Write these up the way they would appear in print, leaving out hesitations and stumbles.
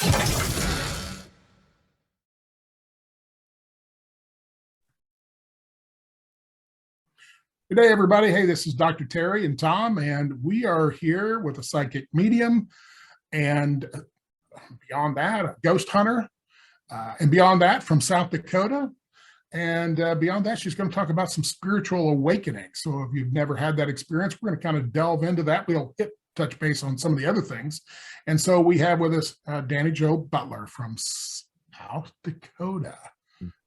Good day, everybody. Hey, this is Dr. Terry and Tom, and we are here with a psychic medium, and beyond that, a ghost hunter, and beyond that, from South Dakota. And beyond that, she's going to talk about some spiritual awakening. So if you've never had that experience, we're going to kind of delve into that. We'll touch base on some of the other things. And so we have with us Dani Jo Butler from South Dakota,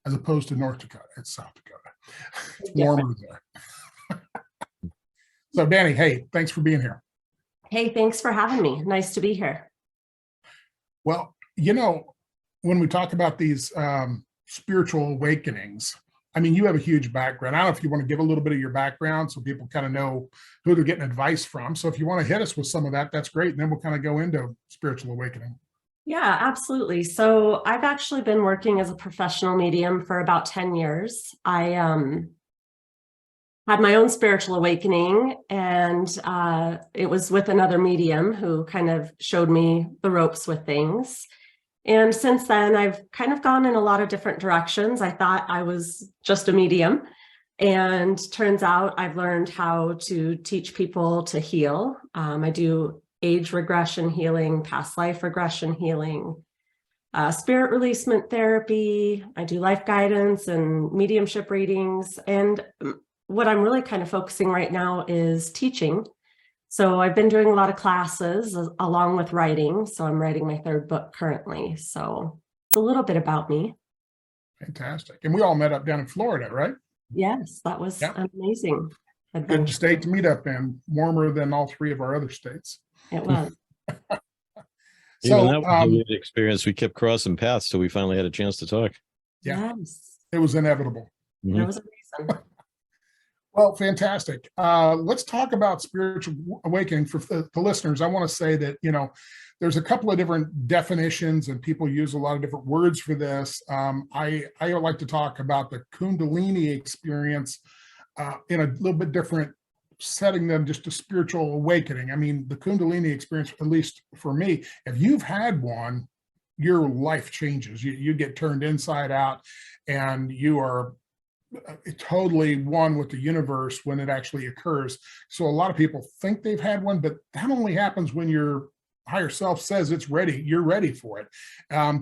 as opposed to North Dakota. It's South Dakota. It's warmer there. So Dani, hey, thanks for being here. Hey, thanks for having me. Nice to be here. Well, you know, when we talk about these spiritual awakenings, I mean, you have a huge background. I don't know if you want to give a little bit of your background so people kind of know who they're getting advice from. So if you want to hit us with some of that, that's great. And then we'll kind of go into spiritual awakening. Yeah, absolutely. So I've actually been working as a professional medium for about 10 years. I had my own spiritual awakening, and it was with another medium who kind of showed me the ropes with things. And since then, I've kind of gone in a lot of different directions. I thought I was just a medium, and turns out I've learned how to teach people to heal. I do age regression healing, past life regression healing, spirit releasement therapy. I do life guidance and mediumship readings. And what I'm really kind of focusing right now is teaching. So I've been doing a lot of classes along with writing. So I'm writing my third book currently. So it's a little bit about me. Fantastic. And we all met up down in Florida, right? Yes, that was an amazing adventure. Good state to meet up in, warmer than all three of our other states. It was. So even that was a good experience. We kept crossing paths till we finally had a chance to talk. Yeah, yes. It was inevitable. Mm-hmm. There was a reason. Well, fantastic. Let's talk about spiritual awakening for the listeners. I want to say that, you know, there's a couple of different definitions and people use a lot of different words for this. I like to talk about the Kundalini experience in a little bit different setting than just a spiritual awakening. I mean, the Kundalini experience, at least for me, if you've had one, your life changes. You get turned inside out, and you are totally one with the universe when it actually occurs. So a lot of people think they've had one, but that only happens when your higher self says it's ready. You're ready for it.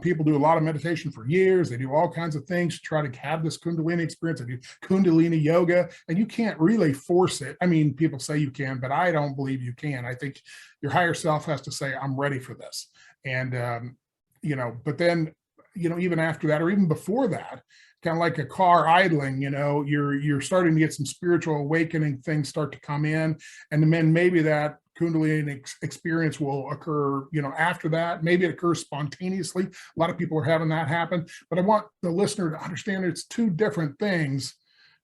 People do a lot of meditation for years. They do all kinds of things to try to have this Kundalini experience. They do Kundalini yoga, and you can't really force it. I mean, people say you can, but I don't believe you can. I think your higher self has to say, I'm ready for this. And, you know, but then, you know, even after that, or even before that, kind of like a car idling, you know, you're starting to get some spiritual awakening things start to come in, and then maybe that Kundalini experience will occur, you know, after that. Maybe it occurs spontaneously. A lot of people are having that happen, but I want the listener to understand it's two different things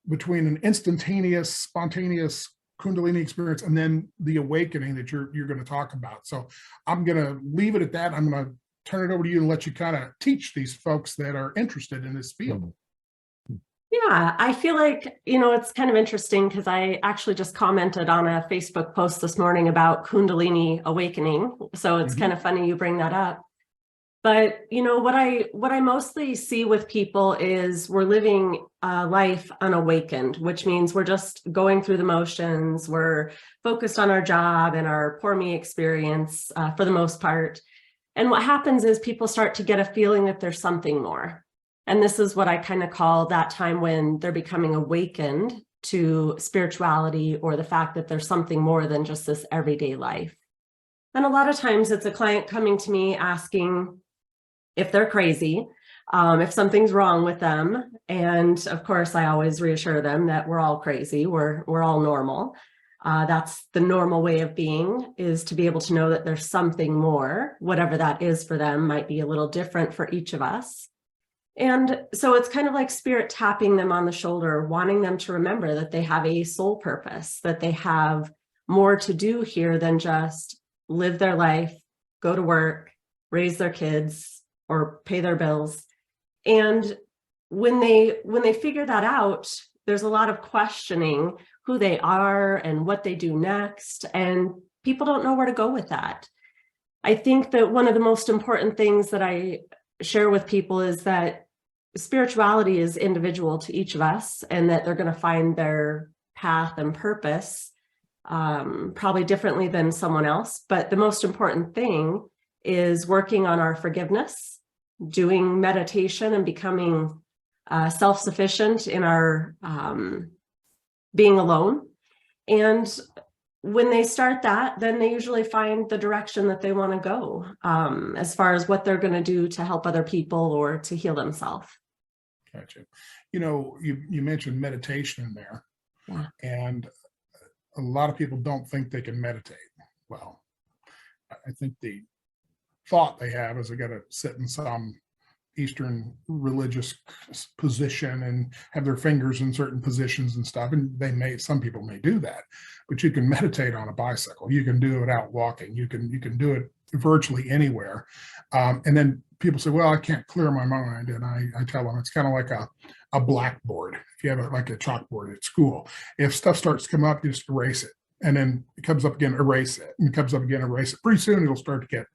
between an instantaneous, spontaneous Kundalini experience and then the awakening that you're going to talk about. So I'm going to leave it at that. I'm going to turn it over to you and let you kind of teach these folks that are interested in this field. Yeah, I feel like, you know, it's kind of interesting because I actually just commented on a Facebook post this morning about Kundalini awakening. So it's kind of funny you bring that up. But, you know, what I mostly see with people is we're living life unawakened, which means we're just going through the motions. We're focused on our job and our poor me experience for the most part. And what happens is people start to get a feeling that there's something more. And this is what I kind of call that time when they're becoming awakened to spirituality, or the fact that there's something more than just this everyday life. And a lot of times it's a client coming to me asking if they're crazy, if something's wrong with them. And of course, I always reassure them that we're all crazy. We're all normal. That's the normal way of being, is to be able to know that there's something more, whatever that is for them might be a little different for each of us. And so it's kind of like spirit tapping them on the shoulder, wanting them to remember that they have a soul purpose, that they have more to do here than just live their life, go to work, raise their kids, or pay their bills. And when they figure that out, there's a lot of questioning who they are and what they do next. And people don't know where to go with that. I think that one of the most important things that I share with people is that spirituality is individual to each of us, and that they're going to find their path and purpose probably differently than someone else. But the most important thing is working on our forgiveness, doing meditation, and becoming self-sufficient in our being alone. And when they start that, then they usually find the direction that they want to go as far as what they're going to do to help other people or to heal themselves. Gotcha. You mentioned meditation in there, and a lot of people don't think they can meditate. Well, I think the thought they have is they got to sit in some Eastern religious position and have their fingers in certain positions and stuff. And some people may do that, but you can meditate on a bicycle. You can do it out walking. You can do it virtually anywhere. And then people say, well, I can't clear my mind. And I tell them it's kind of like a blackboard. If you have like a chalkboard at school, if stuff starts to come up, you just erase it. And then it comes up again, erase it. And it comes up again, erase it. Pretty soon it'll start to get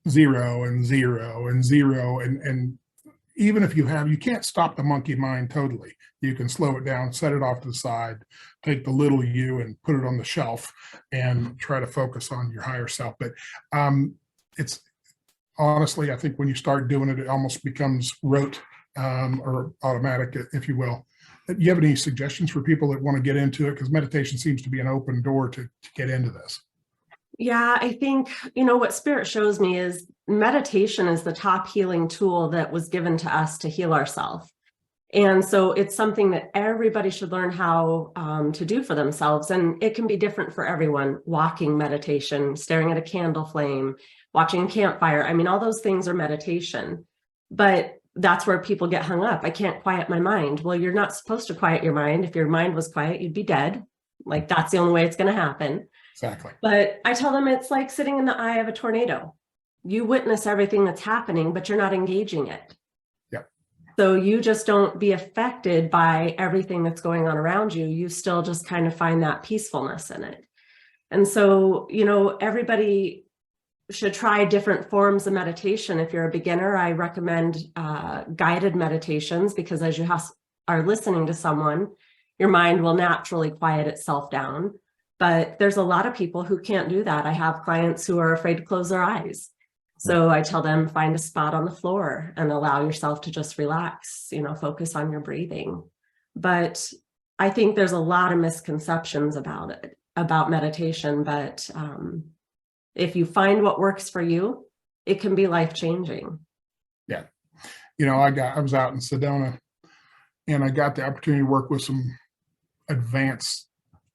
0 and 0 and 0. And even if you can't stop the monkey mind totally. You can slow it down, set it off to the side, take the little you and put it on the shelf and try to focus on your higher self. But it's honestly, I think when you start doing it, it almost becomes rote or automatic, if you will. Do you have any suggestions for people that want to get into it? Because meditation seems to be an open door to get into this. Yeah, I think, what Spirit shows me is meditation is the top healing tool that was given to us to heal ourselves. And so it's something that everybody should learn how to do for themselves. And it can be different for everyone. Walking meditation, staring at a candle flame, watching a campfire. I mean, all those things are meditation. But that's where people get hung up. I can't quiet my mind. Well, you're not supposed to quiet your mind. If your mind was quiet, you'd be dead. Like, that's the only way it's going to happen. Exactly. But I tell them it's like sitting in the eye of a tornado. You witness everything that's happening, but you're not engaging it. Yep. So you just don't be affected by everything that's going on around you. You still just kind of find that peacefulness in it. And so, everybody should try different forms of meditation. If you're a beginner, I recommend guided meditations, because as you are listening to someone, your mind will naturally quiet itself down. But there's a lot of people who can't do that. I have clients who are afraid to close their eyes. So I tell them, find a spot on the floor and allow yourself to just relax, focus on your breathing. But I think there's a lot of misconceptions about meditation. But if you find what works for you, it can be life-changing. Yeah. I was out in Sedona, and I got the opportunity to work with some advanced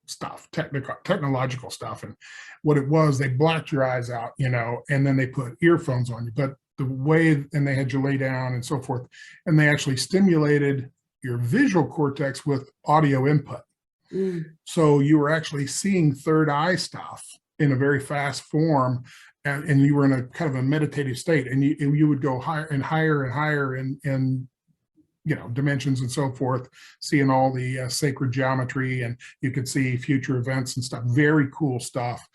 stuff, technological stuff. And what it was, they blocked your eyes out, and then they put earphones on you. But and they had you lay down and so forth. And they actually stimulated your visual cortex with audio input. So you were actually seeing third eye stuff in a very fast form. And you were in a kind of a meditative state, and you would go higher and higher and higher in dimensions and so forth, seeing all the sacred geometry, and you could see future events and stuff. Very cool stuff.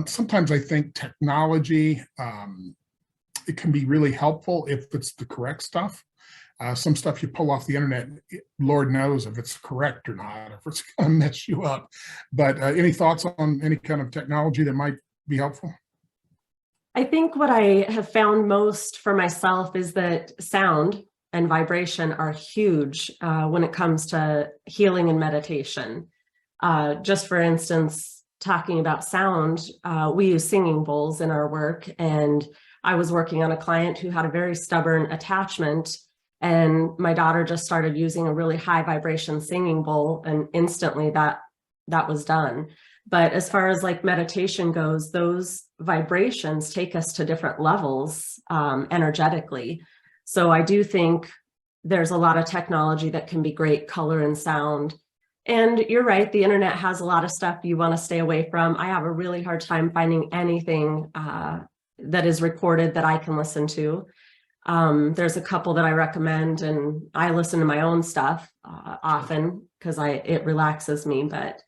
Sometimes I think technology, it can be really helpful if it's the correct stuff. Some stuff you pull off the internet, Lord knows if it's correct or not, if it's going to mess you up. But any thoughts on any kind of technology that might be helpful? I think what I have found most for myself is that sound and vibration are huge when it comes to healing and meditation. Just for instance, talking about sound, we use singing bowls in our work. And I was working on a client who had a very stubborn attachment, and my daughter just started using a really high vibration singing bowl, and instantly that was done. But as far as like meditation goes, those vibrations take us to different levels energetically. So I do think there's a lot of technology that can be great, color and sound. And you're right, the internet has a lot of stuff you want to stay away from. I have a really hard time finding anything that is recorded that I can listen to. There's a couple that I recommend, and I listen to my own stuff often because it relaxes me. But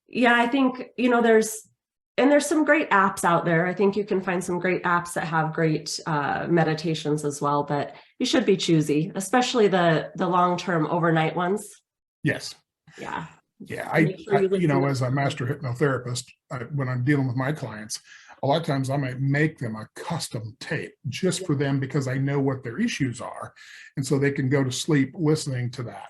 yeah, I think, there's and there's some great apps out there. I think you can find some great apps that have great meditations as well, but you should be choosy, especially the long-term overnight ones. Yes. Yeah. Yeah. Make sure you listen to As a master hypnotherapist, when I'm dealing with my clients, a lot of times I might make them a custom tape just for them because I know what their issues are. And so they can go to sleep listening to that.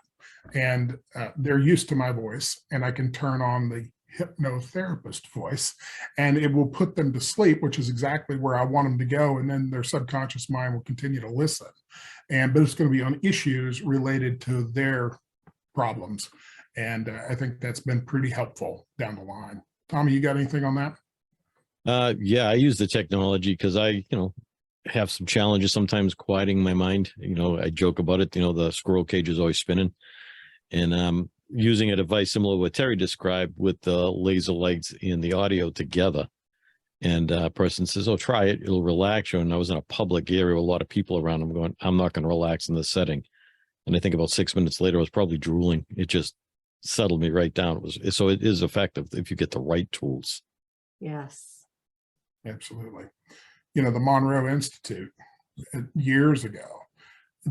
And they're used to my voice, and I can turn on the hypnotherapist voice and it will put them to sleep, which is exactly where I want them to go. And then their subconscious mind will continue to listen. But it's going to be on issues related to their problems. And I think that's been pretty helpful down the line. Tommy, you got anything on that? Yeah, I use the technology because I, have some challenges sometimes quieting my mind. I joke about it, the squirrel cage is always spinning. And using a device similar to what Terry described with the laser lights and the audio together. And a person says, oh, try it. It'll relax you. And I was in a public area with a lot of people around. I'm going, I'm not going to relax in this setting. And I think about 6 minutes later, I was probably drooling. It just settled me right down. So it is effective if you get the right tools. Yes. Absolutely. The Monroe Institute years ago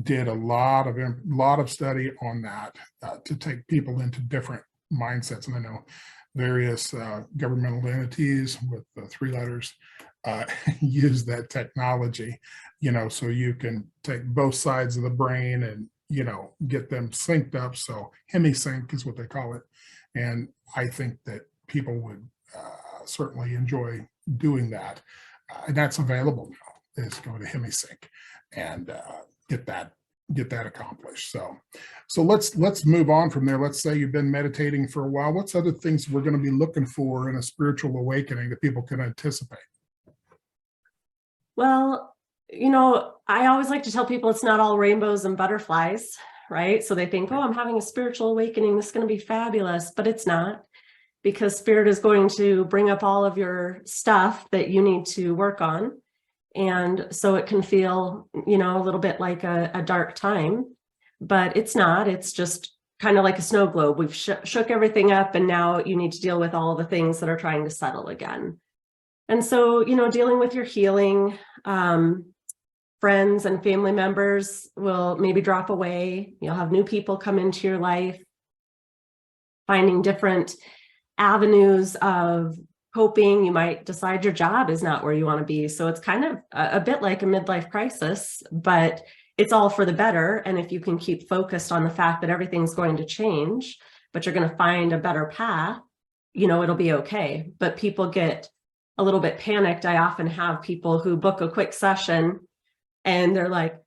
did a lot of study on that to take people into different mindsets. And I know various governmental entities with the 3 letters use that technology, so you can take both sides of the brain and, get them synced up. So hemisync is what they call it. And I think that people would certainly enjoy doing that. And that's available now, is go to hemisync and get that accomplished. So let's move on from there. Let's say you've been meditating for a while. What's other things we're going to be looking for in a spiritual awakening that people can anticipate? Well, I always like to tell people it's not all rainbows and butterflies, right? So they think, oh, I'm having a spiritual awakening. This is going to be fabulous, but it's not, because spirit is going to bring up all of your stuff that you need to work on. And so it can feel, a little bit like a dark time, but it's not. It's just kind of like a snow globe. We've shook everything up, and now you need to deal with all the things that are trying to settle again. And so, dealing with your healing, friends and family members will maybe drop away. You'll have new people come into your life, finding different avenues of coping. You might decide your job is not where you want to be. So it's kind of a bit like a midlife crisis, but it's all for the better. And if you can keep focused on the fact that everything's going to change, but you're going to find a better path, it'll be okay. But people get a little bit panicked. I often have people who book a quick session and they're like,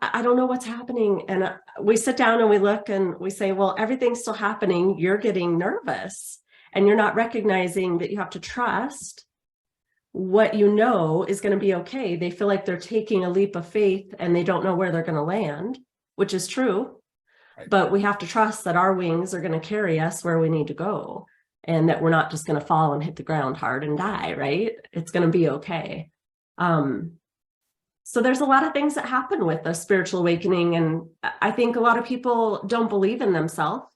I don't know what's happening. And we sit down and we look and we say, well, everything's still happening. You're getting nervous and you're not recognizing that you have to trust what is going to be okay. They feel like they're taking a leap of faith and they don't know where they're going to land, which is true. Right. But we have to trust that our wings are going to carry us where we need to go, and that we're not just going to fall and hit the ground hard and die, right? It's going to be okay. So there's a lot of things that happen with a spiritual awakening. And I think a lot of people don't believe in themselves.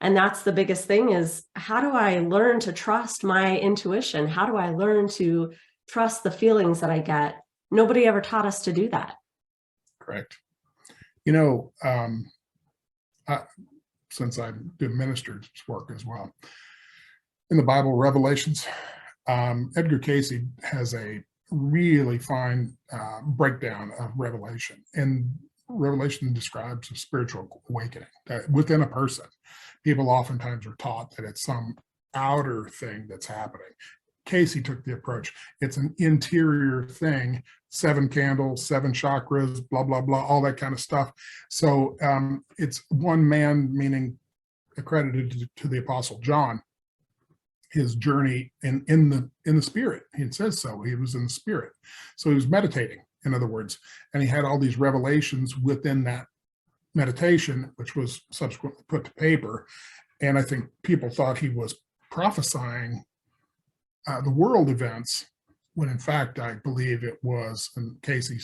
And that's the biggest thing, is how do I learn to trust my intuition? How do I learn to trust the feelings that I get? Nobody ever taught us to do that. Correct. Since I do minister's work as well, in the Bible, Revelations, Edgar Casey has a really fine breakdown of Revelation. And Revelation describes a spiritual awakening within a person. People oftentimes are taught that it's some outer thing that's happening. Casey took the approach. It's an interior thing, 7 candles, 7 chakras, blah, blah, blah, all that kind of stuff. So it's one man, meaning accredited to the Apostle John, his journey in the spirit. It says so. He was in the spirit. So he was meditating, in other words, and he had all these revelations within that meditation, which was subsequently put to paper. And I think people thought he was prophesying the world events, when in fact, I believe it was, and Casey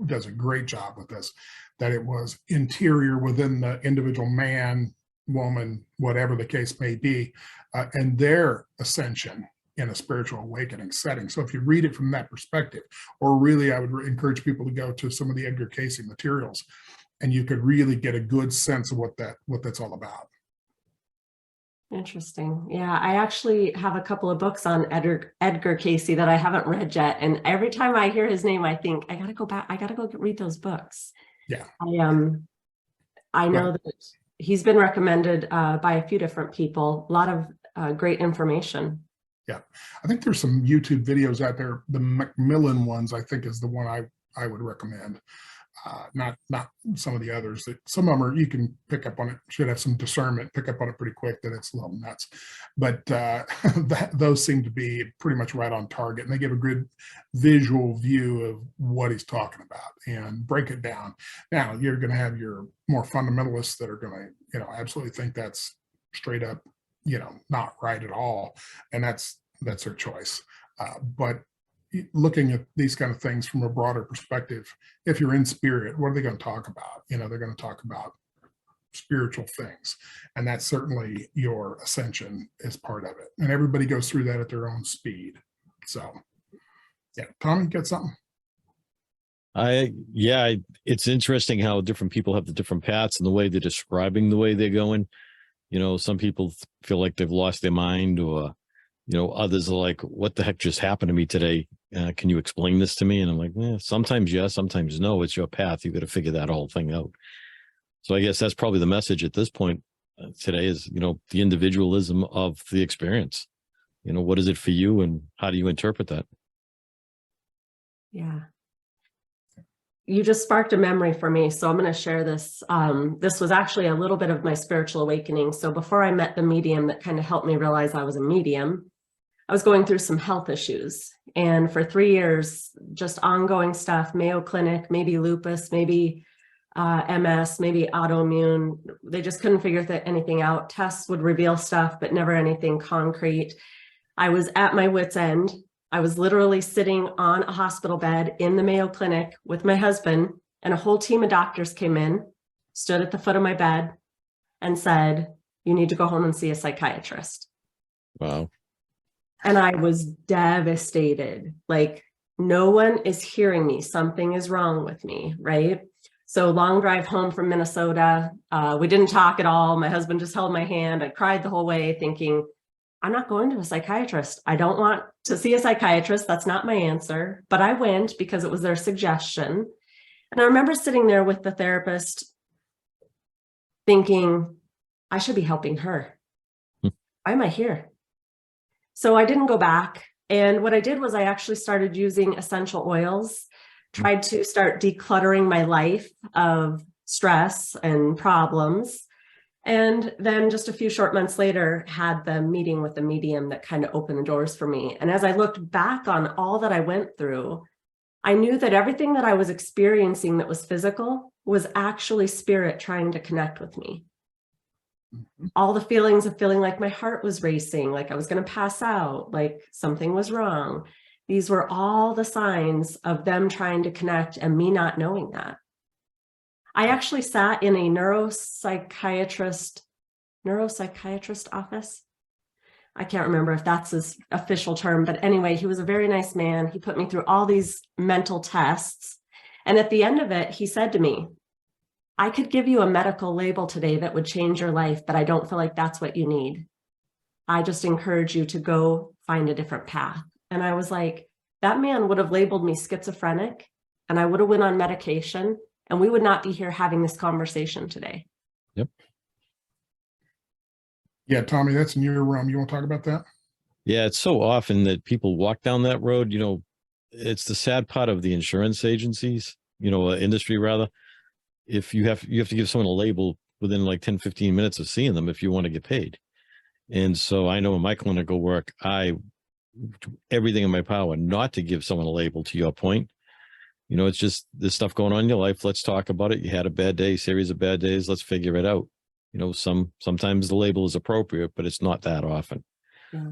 does a great job with this, that it was interior within the individual man, woman, whatever the case may be, and their ascension in a spiritual awakening setting. So if you read it from that perspective, or really I would encourage people to go to some of the Edgar Cayce materials, and you could really get a good sense of what that's all about. Interesting. Yeah, I actually have a couple of books on Edgar Cayce that I haven't read yet. And every time I hear his name, I think I got to go back. I got to go read those books. Yeah. I know that he's been recommended by a few different people. A lot of great information. Yeah. I think there's some YouTube videos out there. The Macmillan ones, I think, is the one I would recommend. Not some of the others. That some of them you can pick up on it. Should have some discernment, pick up on it pretty quick that it's a little nuts. But those seem to be pretty much right on target, and they give a good visual view of what he's talking about and break it down. Now you're going to have your more fundamentalists that are going to, absolutely think that's straight up, not right at all, and that's their choice. But looking at these kind of things from a broader perspective, if you're in spirit, what are they going to talk about? They're going to talk about spiritual things, and that's certainly your ascension is part of it, and everybody goes through that at their own speed. So yeah, Tommy, you got something? It's interesting how different people have the different paths and the way they're describing the way they're going. Some people feel like they've lost their mind, or others are like, what the heck just happened to me today? Can you explain this to me? And I'm like, sometimes yes, sometimes no. It's your path. You got to figure that whole thing out. So I guess that's probably the message at this point today is, the individualism of the experience. What is it for you, and how do you interpret that? Yeah. You just sparked a memory for me. So I'm going to share this. This was actually a little bit of my spiritual awakening. So before I met the medium that kind of helped me realize I was a medium, I was going through some health issues. And for 3 years, just ongoing stuff, Mayo Clinic, maybe lupus, maybe MS, maybe autoimmune. They just couldn't figure anything out. Tests would reveal stuff, but never anything concrete. I was at my wit's end. I was literally sitting on a hospital bed in the Mayo Clinic with my husband, and a whole team of doctors came in, stood at the foot of my bed, and said, "You need to go home and see a psychiatrist." Wow. And I was devastated. Like, no one is hearing me. Something is wrong with me, right? So long drive home from Minnesota. We didn't talk at all. My husband just held my hand. I cried the whole way thinking, I'm not going to a psychiatrist. I don't want to see a psychiatrist. That's not my answer. But I went because it was their suggestion. And I remember sitting there with the therapist thinking, I should be helping her. Why am I here? So I didn't go back. And what I did was I actually started using essential oils, tried to start decluttering my life of stress and problems. And then just a few short months later, had the meeting with the medium that kind of opened the doors for me. And as I looked back on all that I went through, I knew that everything that I was experiencing that was physical was actually spirit trying to connect with me. All the feelings of feeling like my heart was racing, like I was going to pass out, like something was wrong. These were all the signs of them trying to connect and me not knowing that. I actually sat in a neuropsychiatrist office. I can't remember if that's his official term, but anyway, he was a very nice man. He put me through all these mental tests. And at the end of it, he said to me, I could give you a medical label today that would change your life, but I don't feel like that's what you need. I just encourage you to go find a different path. And I was like, that man would have labeled me schizophrenic, and I would have went on medication, and we would not be here having this conversation today. Yep. Yeah, Tommy, that's in your realm. You want to talk about that? Yeah, it's so often that people walk down that road. It's the sad part of the insurance agencies, industry rather. If you have to give someone a label within like 10, 15 minutes of seeing them if you want to get paid. And so I know in my clinical work, I do everything in my power not to give someone a label, to your point. It's just this stuff going on in your life. Let's talk about it. You had a bad day, series of bad days. Let's figure it out. Sometimes the label is appropriate, but it's not that often. Yeah.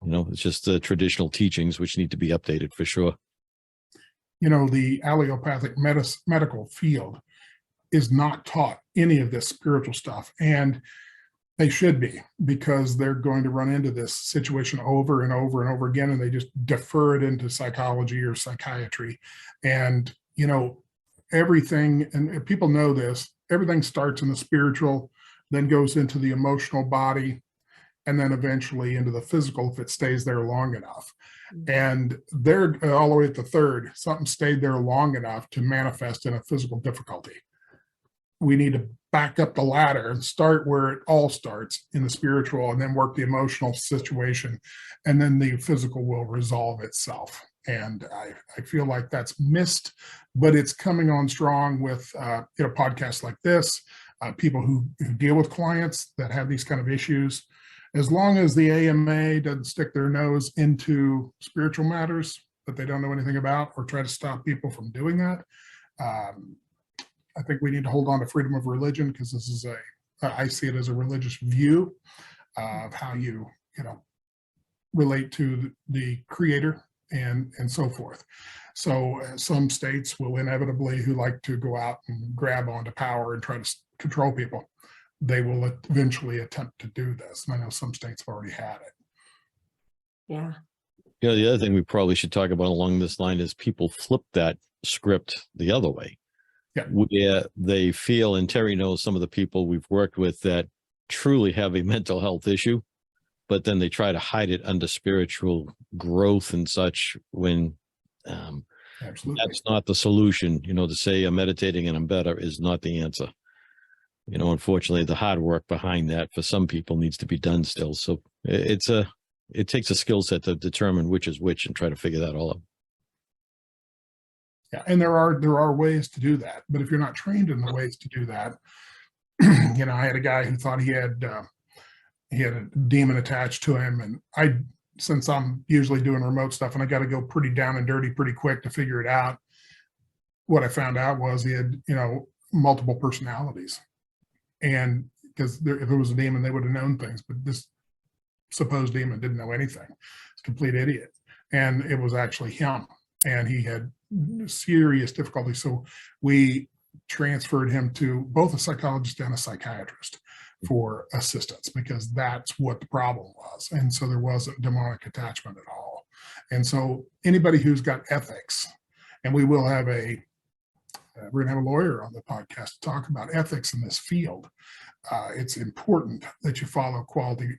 It's just the traditional teachings, which need to be updated for sure. The allopathic medical field is not taught any of this spiritual stuff. And They should be, because they're going to run into this situation over and over and over again, and they just defer it into psychology or psychiatry. And, everything, and people know this, everything starts in the spiritual, then goes into the emotional body, and then eventually into the physical if it stays there long enough. And they're all the way at the third, something stayed there long enough to manifest in a physical difficulty. We need to back up the ladder and start where it all starts, in the spiritual, and then work the emotional situation, and then the physical will resolve itself. And I feel like that's missed, but it's coming on strong with podcasts like this, people who deal with clients that have these kind of issues. As long as the AMA doesn't stick their nose into spiritual matters that they don't know anything about, or try to stop people from doing that, I think we need to hold on to freedom of religion, because this is I see it as a religious view of how you relate to the creator and so forth. So some states will inevitably, who like to go out and grab onto power and try to control people, they will eventually attempt to do this. And I know some states have already had it. Yeah. The other thing we probably should talk about along this line is people flip that script the other way. Yeah. Where they feel, and Terry knows some of the people we've worked with that truly have a mental health issue, but then they try to hide it under spiritual growth and such, when Absolutely. that's not the solution. To say I'm meditating and I'm better is not the answer. Unfortunately, the hard work behind that for some people needs to be done still. So it takes a skill set to determine which is which and try to figure that all out. Yeah, and there are ways to do that, but if you're not trained in the ways to do that, I had a guy who thought he had a demon attached to him, and since I'm usually doing remote stuff and I got to go pretty down and dirty pretty quick to figure it out, what I found out was he had multiple personalities, and because if it was a demon, they would have known things, but this supposed demon didn't know anything. It's a complete idiot, and it was actually him, and he had serious difficulty. So we transferred him to both a psychologist and a psychiatrist for assistance, because that's what the problem was. And so there wasn't demonic attachment at all. And so anybody who's got ethics, and we will have we're going to have a lawyer on the podcast to talk about ethics in this field. It's important that you follow quality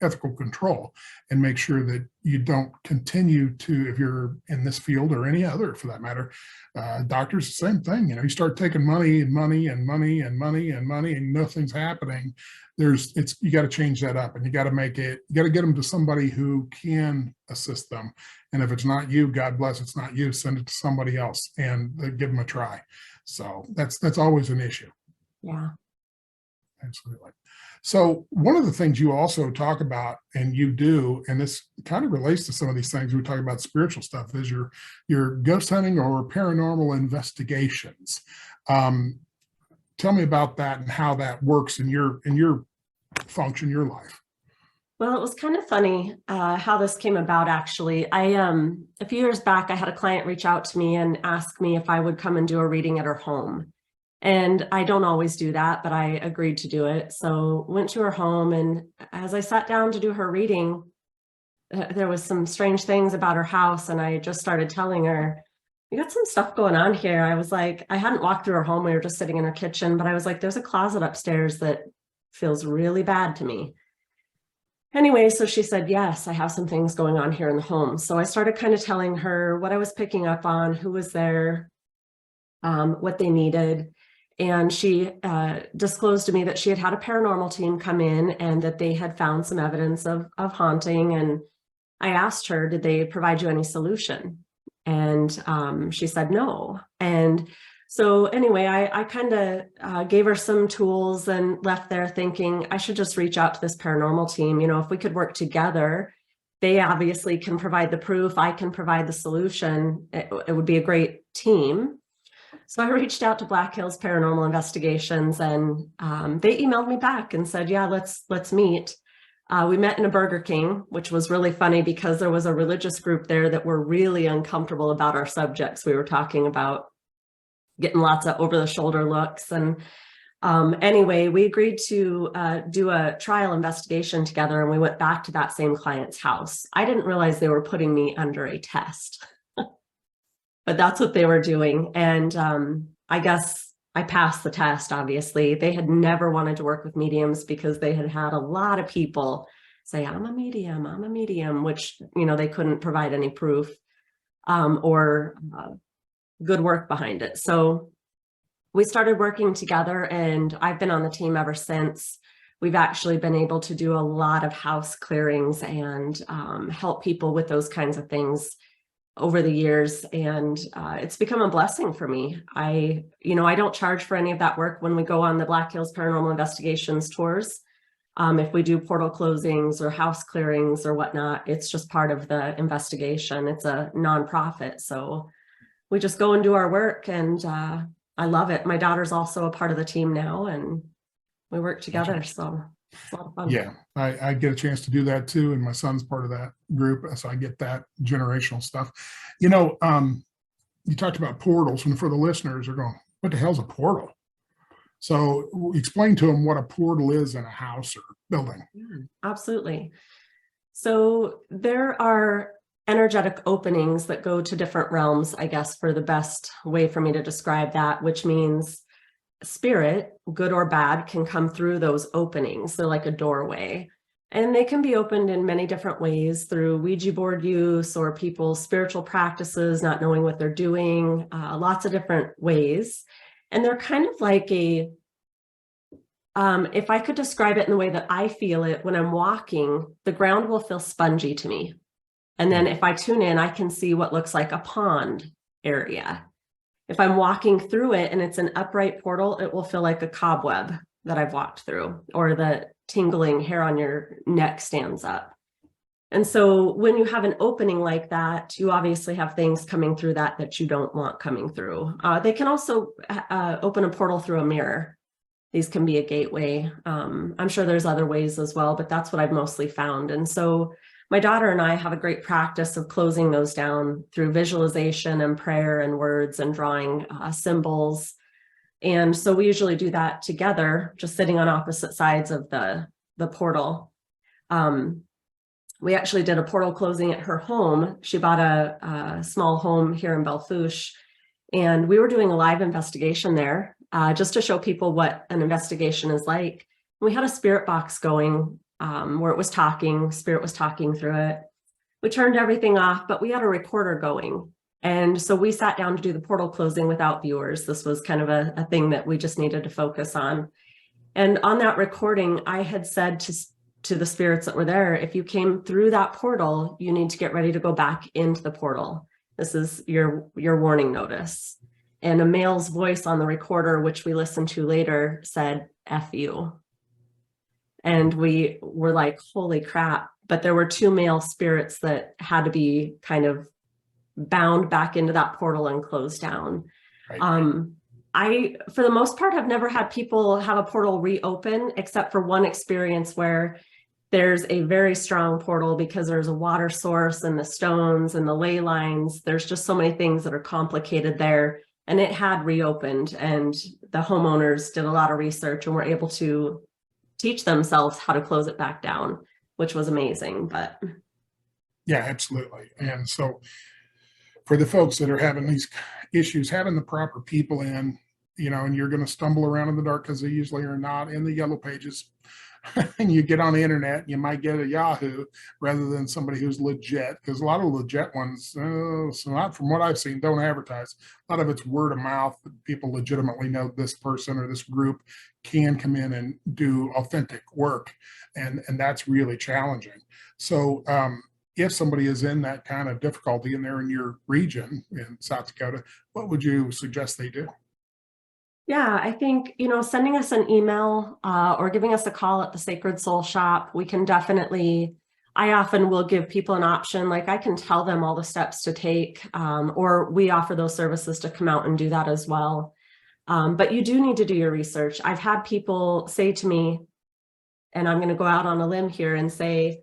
ethical control, and make sure that you don't continue to, if you're in this field or any other for that matter, doctors, the same thing. You start taking money and money and money and money and money, and nothing's happening. You got to change that up, and you got to get them to somebody who can assist them. And if it's not you, God bless, it's not you, send it to somebody else and give them a try. So that's always an issue. Yeah. Absolutely. So one of the things you also talk about, and you do, and this kind of relates to some of these things we talk about spiritual stuff, is your ghost hunting or paranormal investigations. Tell me about that and how that works in your function, your life. Well, it was kind of funny how this came about, actually. A few years back, I had a client reach out to me and ask me if I would come and do a reading at her home. And I don't always do that, but I agreed to do it. So went to her home, and as I sat down to do her reading, there was some strange things about her house. And I just started telling her, "You got some stuff going on here." I was like, I hadn't walked through her home. We were just sitting in her kitchen, but I was like, there's a closet upstairs that feels really bad to me. Anyway, so she said, yes, I have some things going on here in the home. So I started kind of telling her what I was picking up on, who was there, what they needed. And she disclosed to me that she had had a paranormal team come in, and that they had found some evidence of haunting. And I asked her, did they provide you any solution? And she said no. And so anyway, I kind of gave her some tools and left there thinking I should just reach out to this paranormal team. If we could work together, they obviously can provide the proof, I can provide the solution. It would be a great team. So I reached out to Black Hills Paranormal Investigations, and they emailed me back and said, yeah, let's meet. We met in a Burger King, which was really funny because there was a religious group there that were really uncomfortable about our subjects. We were talking about getting lots of over the shoulder looks. And Anyway, we agreed to do a trial investigation together, and we went back to that same client's house. I didn't realize they were putting me under a test, but that's what they were doing. And I guess I passed the test, obviously. They had never wanted to work with mediums because they had had a lot of people say, I'm a medium, which, they couldn't provide any proof or good work behind it. So we started working together, and I've been on the team ever since. We've actually been able to do a lot of house clearings and help people with those kinds of things over the years. And it's become a blessing for me. I don't charge for any of that work when we go on the Black Hills Paranormal Investigations tours. If we do portal closings or house clearings or whatnot, it's just part of the investigation. It's a nonprofit. So we just go and do our work, and I love it. My daughter's also a part of the team now, and we work together. So it's a lot of fun. Yeah, I get a chance to do that too. And my son's part of that group. So I get that generational stuff. You talked about portals, and for the listeners are going, what the hell's a portal? So explain to them what a portal is in a house or building. Absolutely. So there are energetic openings that go to different realms, I guess, for the best way for me to describe that, which means spirit, good or bad, can come through those openings. They're like a doorway, and they can be opened in many different ways through Ouija board use or people's spiritual practices, not knowing what they're doing, lots of different ways. And they're kind of like if I could describe it in the way that I feel it, when I'm walking, the ground will feel spongy to me. And then if I tune in, I can see what looks like a pond area. If I'm walking through it and it's an upright portal, it will feel like a cobweb that I've walked through, or the tingling hair on your neck stands up. And so when you have an opening like that, you obviously have things coming through that you don't want coming through. They can also open a portal through a mirror. These can be a gateway. I'm sure there's other ways as well, but that's what I've mostly found. And so my daughter and I have a great practice of closing those down through visualization and prayer and words and drawing symbols. And so we usually do that together, just sitting on opposite sides of the portal. We actually did a portal closing at her home. She bought a small home here in Belfouche, and we were doing a live investigation there just to show people what an investigation is like. We had a spirit box going where it was talking, spirit was talking through it. We turned everything off, but we had a recorder going. And so we sat down to do the portal closing without viewers. This was kind of a thing that we just needed to focus on. And on that recording, I had said to the spirits that were there, if you came through that portal, you need to get ready to go back into the portal. This is your warning notice. And a male's voice on the recorder, which we listened to later, said, F you. And we were like, holy crap. But there were two male spirits that had to be kind of bound back into that portal and closed down. Right. I, for the most part, have never had people have a portal reopen, except for one experience where there's a very strong portal because there's a water source and the stones and the ley lines. There's just so many things that are complicated there. And it had reopened, and the homeowners did a lot of research and were able to teach themselves how to close it back down, which was amazing. But yeah, absolutely. And so for the folks that are having these issues, having the proper people in, and you're going to stumble around in the dark because they usually are not in the yellow pages. And you get on the internet, you might get a Yahoo rather than somebody who's legit, because a lot of legit ones, so not from what I've seen, don't advertise. A lot of it's word of mouth. People legitimately know this person or this group can come in and do authentic work, and that's really challenging. So if somebody is in that kind of difficulty and they're in your region in South Dakota, what would you suggest they do? Yeah, I think, sending us an email or giving us a call at the Sacred Soul Shop, we can definitely, I often will give people an option, like I can tell them all the steps to take, or we offer those services to come out and do that as well. But you do need to do your research. I've had people say to me, and I'm going to go out on a limb here and say,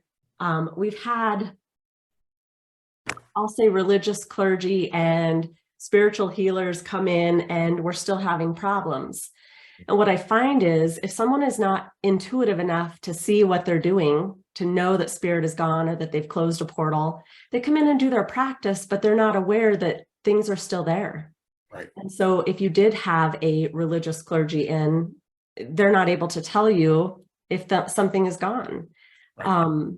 we've had, I'll say, religious clergy and spiritual healers come in and we're still having problems. And what I find is if someone is not intuitive enough to see what they're doing, to know that spirit is gone or that they've closed a portal, they come in and do their practice, but they're not aware that things are still there. Right. And so if you did have a religious clergy in, they're not able to tell you if something is gone. Right.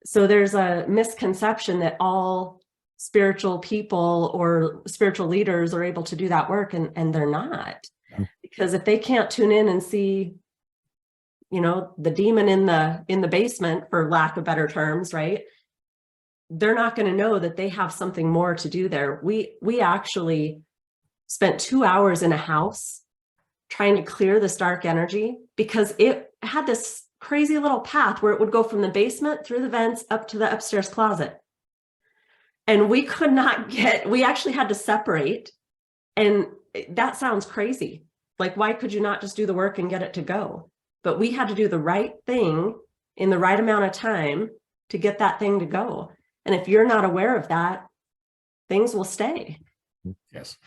So there's a misconception that all spiritual people or spiritual leaders are able to do that work, and they're not. Yeah. Because if they can't tune in and see, the demon in the basement, for lack of better terms, right? They're not going to know that they have something more to do there. We actually spent 2 hours in a house trying to clear this dark energy because it had this crazy little path where it would go from the basement through the vents up to the upstairs closet. And we could not we actually had to separate. And that sounds crazy. Like, why could you not just do the work and get it to go? But we had to do the right thing in the right amount of time to get that thing to go. And if you're not aware of that, things will stay. Yes.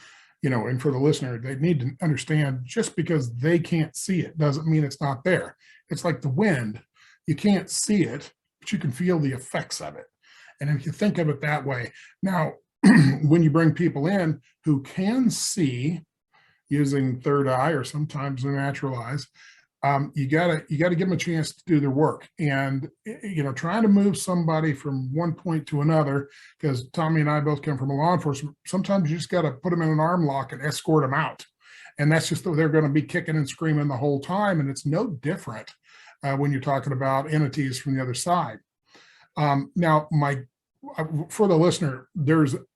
And for the listener, they need to understand just because they can't see it doesn't mean it's not there. It's like the wind. You can't see it, but you can feel the effects of it. And if you think of it that way, now, when you bring people in who can see using third eye or sometimes their natural eyes, you gotta give them a chance to do their work. And trying to move somebody from one point to another, because Tommy and I both come from law enforcement, sometimes you just got to put them in an arm lock and escort them out. And that's just they're going to be kicking and screaming the whole time. And it's no different when you're talking about entities from the other side. Now, for the listener,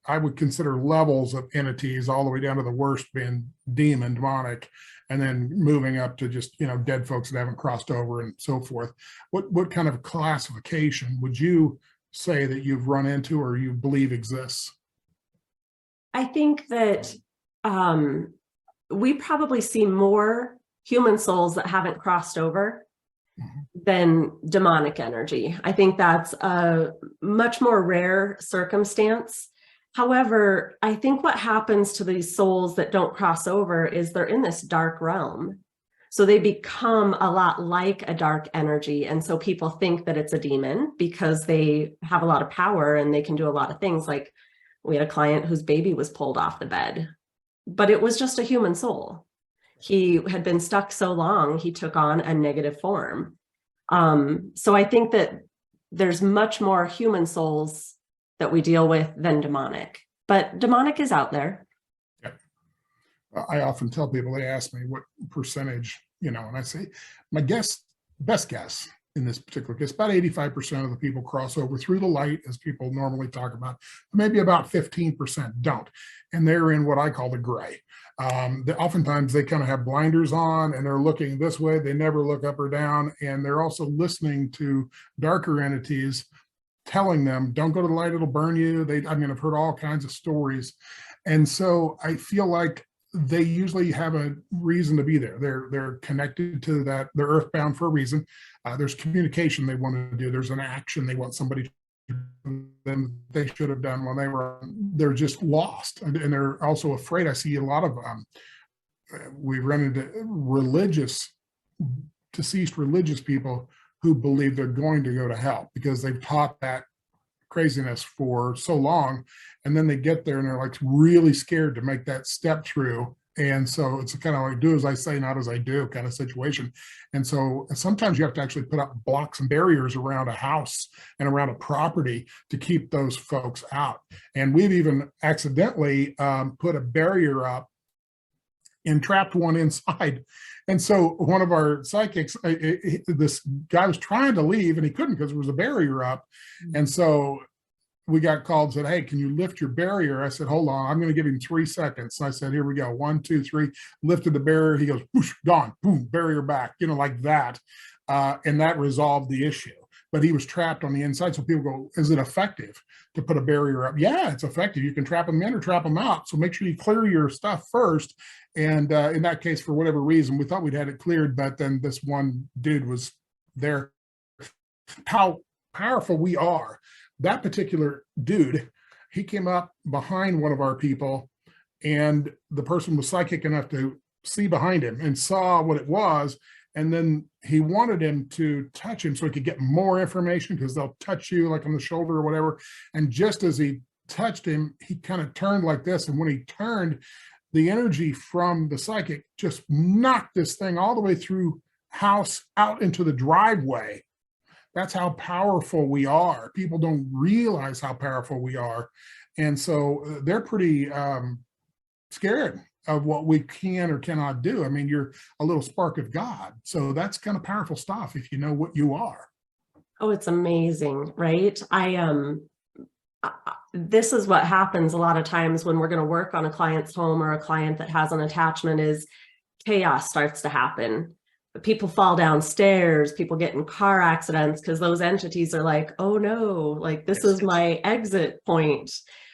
I would consider levels of entities, all the way down to the worst being demonic, and then moving up to just, dead folks that haven't crossed over and so forth. What kind of classification would you say that you've run into or you believe exists? I think that we probably see more human souls that haven't crossed over than demonic energy. I think that's a much more rare circumstance. However, I think what happens to these souls that don't cross over is they're in this dark realm. So they become a lot like a dark energy. And so people think that it's a demon because they have a lot of power and they can do a lot of things. Like, we had a client whose baby was pulled off the bed, but it was just a human soul. He had been stuck so long, he took on a negative form. So I think that there's much more human souls that we deal with than demonic, but demonic is out there. Yeah. I often tell people, they ask me what percentage, and I say, my best guess in this particular case, about 85% of the people cross over through the light, as people normally talk about. Maybe about 15% don't. And they're in what I call the gray. Oftentimes they kind of have blinders on and they're looking this way. They never look up or down. And they're also listening to darker entities telling them, don't go to the light, it'll burn you. I've heard all kinds of stories. And so I feel like they usually have a reason to be there. They're connected to that. They're earthbound for a reason. There's communication they want to do. There's an action they want somebody to do them they should have done when they're just lost. And they're also afraid. I see a lot of, we run into deceased religious people who believe they're going to go to hell because they've taught that craziness for so long. And then they get there and they're like really scared to make that step through. And so it's kind of like do as I say, not as I do kind of situation. And so sometimes you have to actually put up blocks and barriers around a house and around a property to keep those folks out. And we've even accidentally put a barrier up and trapped one inside. And so one of our psychics, this guy was trying to leave and he couldn't because there was a barrier up. And so we got called and said, hey, can you lift your barrier? I said, hold on, I'm going to give him 3 seconds. And I said, here we go. 1, 2, 3, lifted the barrier. He goes, whoosh, gone, boom, barrier back, like that. And that resolved the issue. But he was trapped on the inside. So people go, is it effective to put a barrier up? Yeah, it's effective. You can trap them in or trap them out. So make sure you clear your stuff first. And in that case, for whatever reason, we thought we'd had it cleared, but then this one dude was there. How powerful we are. That particular dude, he came up behind one of our people and the person was psychic enough to see behind him and saw what it was. And then he wanted him to touch him so he could get more information, because they'll touch you like on the shoulder or whatever. And just as he touched him, he kind of turned like this. And when he turned, the energy from the psychic just knocked this thing all the way through house out into the driveway. That's how powerful we are. People don't realize how powerful we are. And so they're pretty scared of what we can or cannot do. I mean, you're a little spark of God. So that's kind of powerful stuff if you know what you are. Oh, it's amazing, right? This is what happens a lot of times when we're going to work on a client's home or a client that has an attachment, is chaos starts to happen. People fall downstairs, people get in car accidents because those entities are like, oh no, like this is my exit point.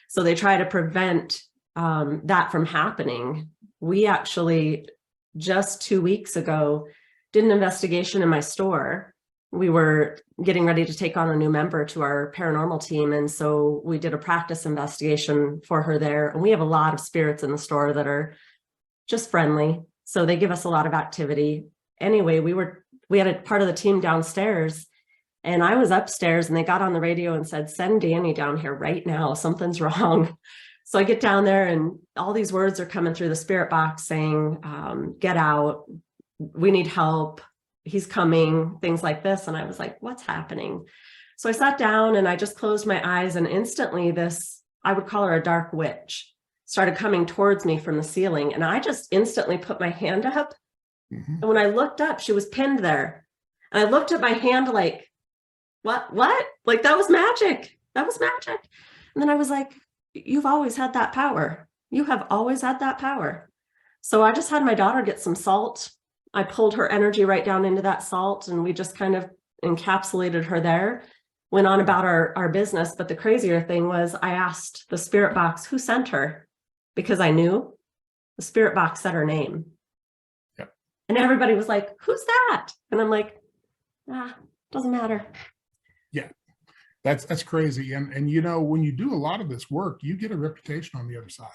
So they try to prevent that from happening. We actually just 2 weeks ago did an investigation in my store. We were getting ready to take on a new member to our paranormal team. And so we did a practice investigation for her there. And we have a lot of spirits in the store that are just friendly. So they give us a lot of activity. Anyway, we had a part of the team downstairs, and I was upstairs, and they got on the radio and said, send Dani down here right now. Something's wrong. So I get down there, and all these words are coming through the spirit box saying, get out. We need help. He's coming, things like this. And I was like, what's happening? So I sat down and I just closed my eyes, and instantly this, I would call her a dark witch, started coming towards me from the ceiling. And I just instantly put my hand up. And when I looked up, she was pinned there. And I looked at my hand like, what? Like, that was magic. That was magic. And then I was like, you've always had that power. You have always had that power. So I just had my daughter get some salt. I pulled her energy right down into that salt, and we just kind of encapsulated her there, went on about our business. But the crazier thing was, I asked the spirit box who sent her, because I knew the spirit box said her name. And everybody was like, who's that? And I'm like, doesn't matter. Yeah, that's crazy. And you know, when you do a lot of this work, you get a reputation on the other side.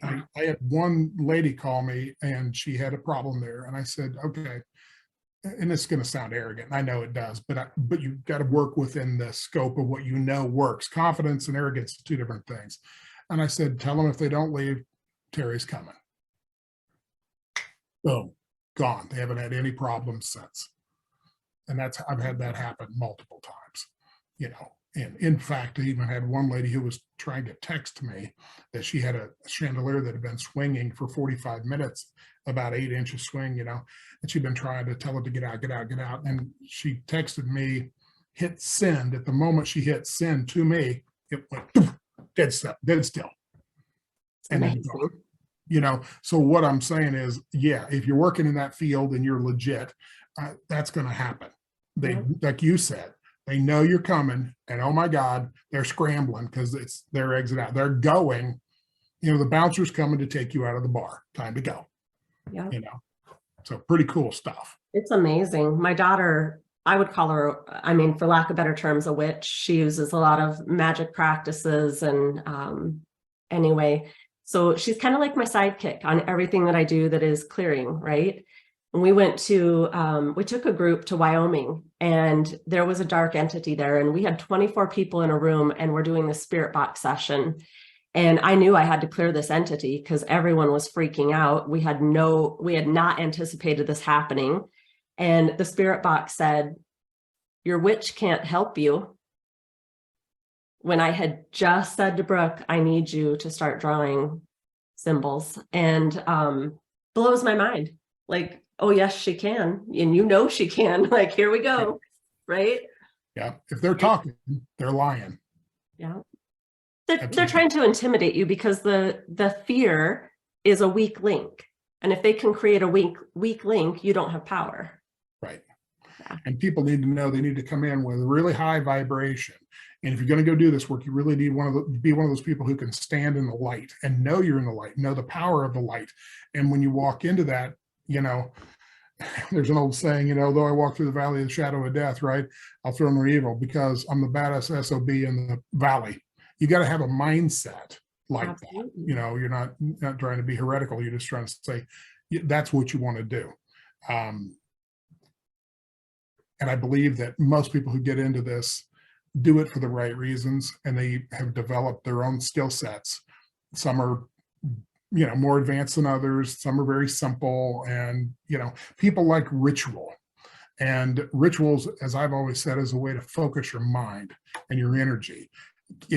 I had one lady call me, and she had a problem there. And I said, okay, and it's going to sound arrogant. I know it does, but you've got to work within the scope of what you know works. Confidence and arrogance are two different things. And I said, tell them if they don't leave, Terry's coming. Boom, gone. They haven't had any problems since. And I've had that happen multiple times, you know. And in fact, I even had one lady who was trying to text me that she had a chandelier that had been swinging for 45 minutes, about 8 inches swing, you know, and she'd been trying to tell it to get out, get out, get out. And she texted me, hit send. At the moment she hit send to me, it went dead still. And then gone. You know, so what I'm saying is, yeah, if you're working in that field and you're legit, that's going to happen. They, like you said, they know you're coming, and oh my God, they're scrambling because it's their exit out. They're going, you know, the bouncer's coming to take you out of the bar. Time to go. Yeah. You know, so pretty cool stuff. It's amazing. My daughter, I would call her, I mean, for lack of better terms, a witch. She uses a lot of magic practices, and anyway, so she's kind of like my sidekick on everything that I do that is clearing, right? And we took a group to Wyoming, and there was a dark entity there, and we had 24 people in a room, and we're doing the spirit box session. And I knew I had to clear this entity because everyone was freaking out. We had not anticipated this happening. And the spirit box said, your witch can't help you. When I had just said to Brooke, I need you to start drawing symbols, and blows my mind. Like, oh yes, she can. And you know she can. Like, here we go. Right? Yeah. If they're talking, they're lying. Yeah. They're trying to intimidate you because the fear is a weak link. And if they can create a weak link, you don't have power. Right. Yeah. And people need to know they need to come in with really high vibration. And if you're going to go do this work, you really need be one of those people who can stand in the light and know you're in the light, know the power of the light. And when you walk into that, you know, there's an old saying, you know, though I walk through the valley of the shadow of death, right? I'll throw no evil because I'm the baddest SOB in the valley. You got to have a mindset like Absolutely. that. You know, you're not trying to be heretical. You're just trying to say that's what you want to do. And I believe that most people who get into this do it for the right reasons, and they have developed their own skill sets. Some are, you know, more advanced than others. Some are very simple, and, you know, people like ritual. And rituals, as I've always said, is a way to focus your mind and your energy.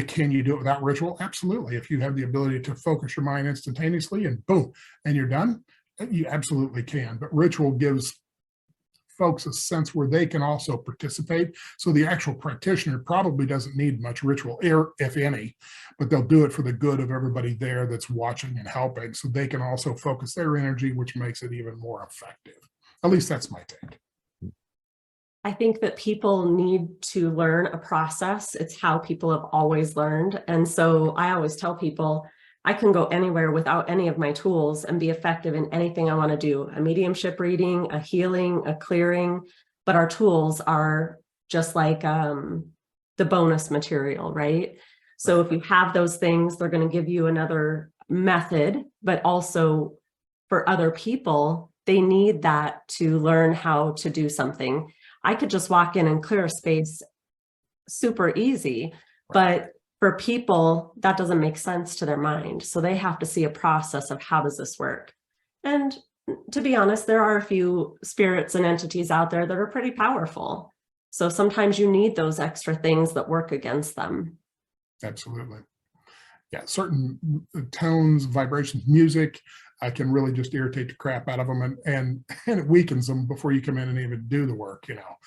Can you do it without ritual? Absolutely. If you have the ability to focus your mind instantaneously and boom, and you're done, you absolutely can. But ritual gives folks a sense where they can also participate. So the actual practitioner probably doesn't need much ritual, if any, but they'll do it for the good of everybody there that's watching and helping. So they can also focus their energy, which makes it even more effective. At least that's my take. I think that people need to learn a process. It's how people have always learned. And so I always tell people, I can go anywhere without any of my tools and be effective in anything I want to do, a mediumship reading, a healing, a clearing, but our tools are just like the bonus material, right? So if you have those things, they're going to give you another method, but also for other people, they need that to learn how to do something. I could just walk in and clear a space super easy, but for people, that doesn't make sense to their mind. So they have to see a process of how does this work? And to be honest, there are a few spirits and entities out there that are pretty powerful. So sometimes you need those extra things that work against them. Absolutely. Yeah, certain tones, vibrations, music, I can really just irritate the crap out of them, and it weakens them before you come in and even do the work, you know.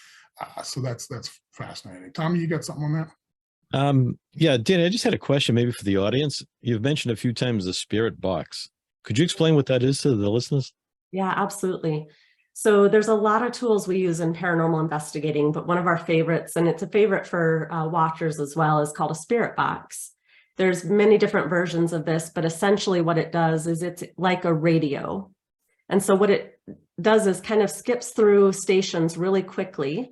So that's fascinating. Tommy, you got something on that? Yeah, Danny, I just had a question maybe for the audience. You've mentioned a few times the spirit box. Could you explain what that is to the listeners? Yeah, absolutely. So there's a lot of tools we use in paranormal investigating, but one of our favorites, and it's a favorite for watchers as well, is called a spirit box. There's many different versions of this, but essentially what it does is it's like a radio. And so what it does is kind of skips through stations really quickly.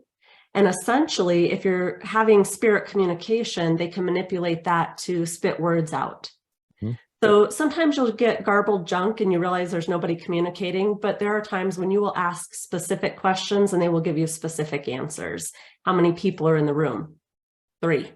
And essentially, if you're having spirit communication, they can manipulate that to spit words out. Mm-hmm. So sometimes you'll get garbled junk and you realize there's nobody communicating, but there are times when you will ask specific questions and they will give you specific answers. How many people are in the room? 3.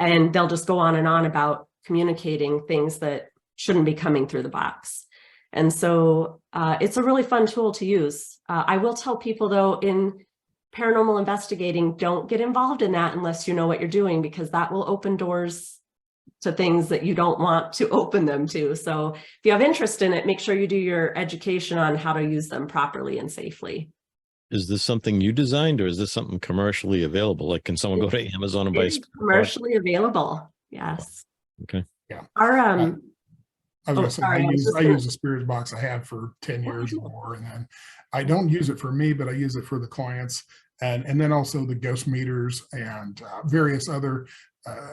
And they'll just go on and on about communicating things that shouldn't be coming through the box. And so it's a really fun tool to use. I will tell people, though, in paranormal investigating, don't get involved in that unless you know what you're doing, because that will open doors to things that you don't want to open them to. So if you have interest in it, make sure you do your education on how to use them properly and safely. Is this something you designed, or is this something commercially available? Like, can someone go to Amazon and buy it? Commercially available. Yes. Okay. Yeah. Our I was going to say, I use the spirit box I had for 10 years or more, and then I don't use it for me, but I use it for the clients, and then also the ghost meters and various other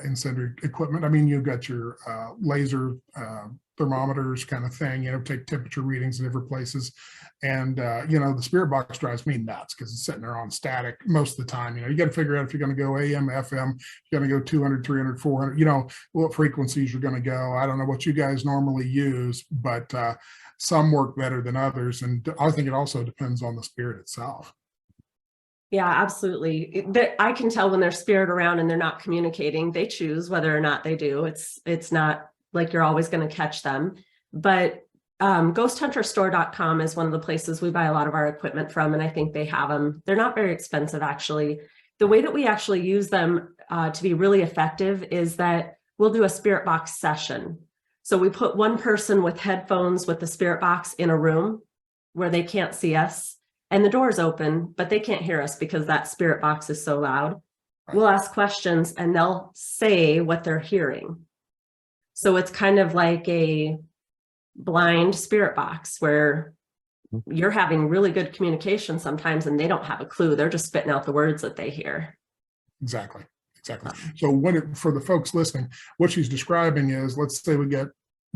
incendiary equipment. I mean, you've got your laser thermometers kind of thing, you know, take temperature readings in different places. And, you know, the spirit box drives me nuts because it's sitting there on static most of the time. You know, you got to figure out if you're going to go AM, FM, you're going to go 200, 300, 400, you know, what frequencies you're going to go. I don't know what you guys normally use, but some work better than others. And I think it also depends on the spirit itself. Yeah, absolutely. I can tell when there's spirit around and they're not communicating. They choose whether or not they do. It's not like you're always going to catch them. But ghosthunterstore.com is one of the places we buy a lot of our equipment from, and I think they have them. They're not very expensive, actually. The way that we actually use them to be really effective is that we'll do a spirit box session. So we put one person with headphones with the spirit box in a room where they can't see us, and the door's open, but they can't hear us because that spirit box is so loud. We'll ask questions and they'll say what they're hearing. So it's kind of like a blind spirit box where you're having really good communication sometimes and they don't have a clue. They're just spitting out the words that they hear. Exactly. So for the folks listening, what she's describing is, let's say we get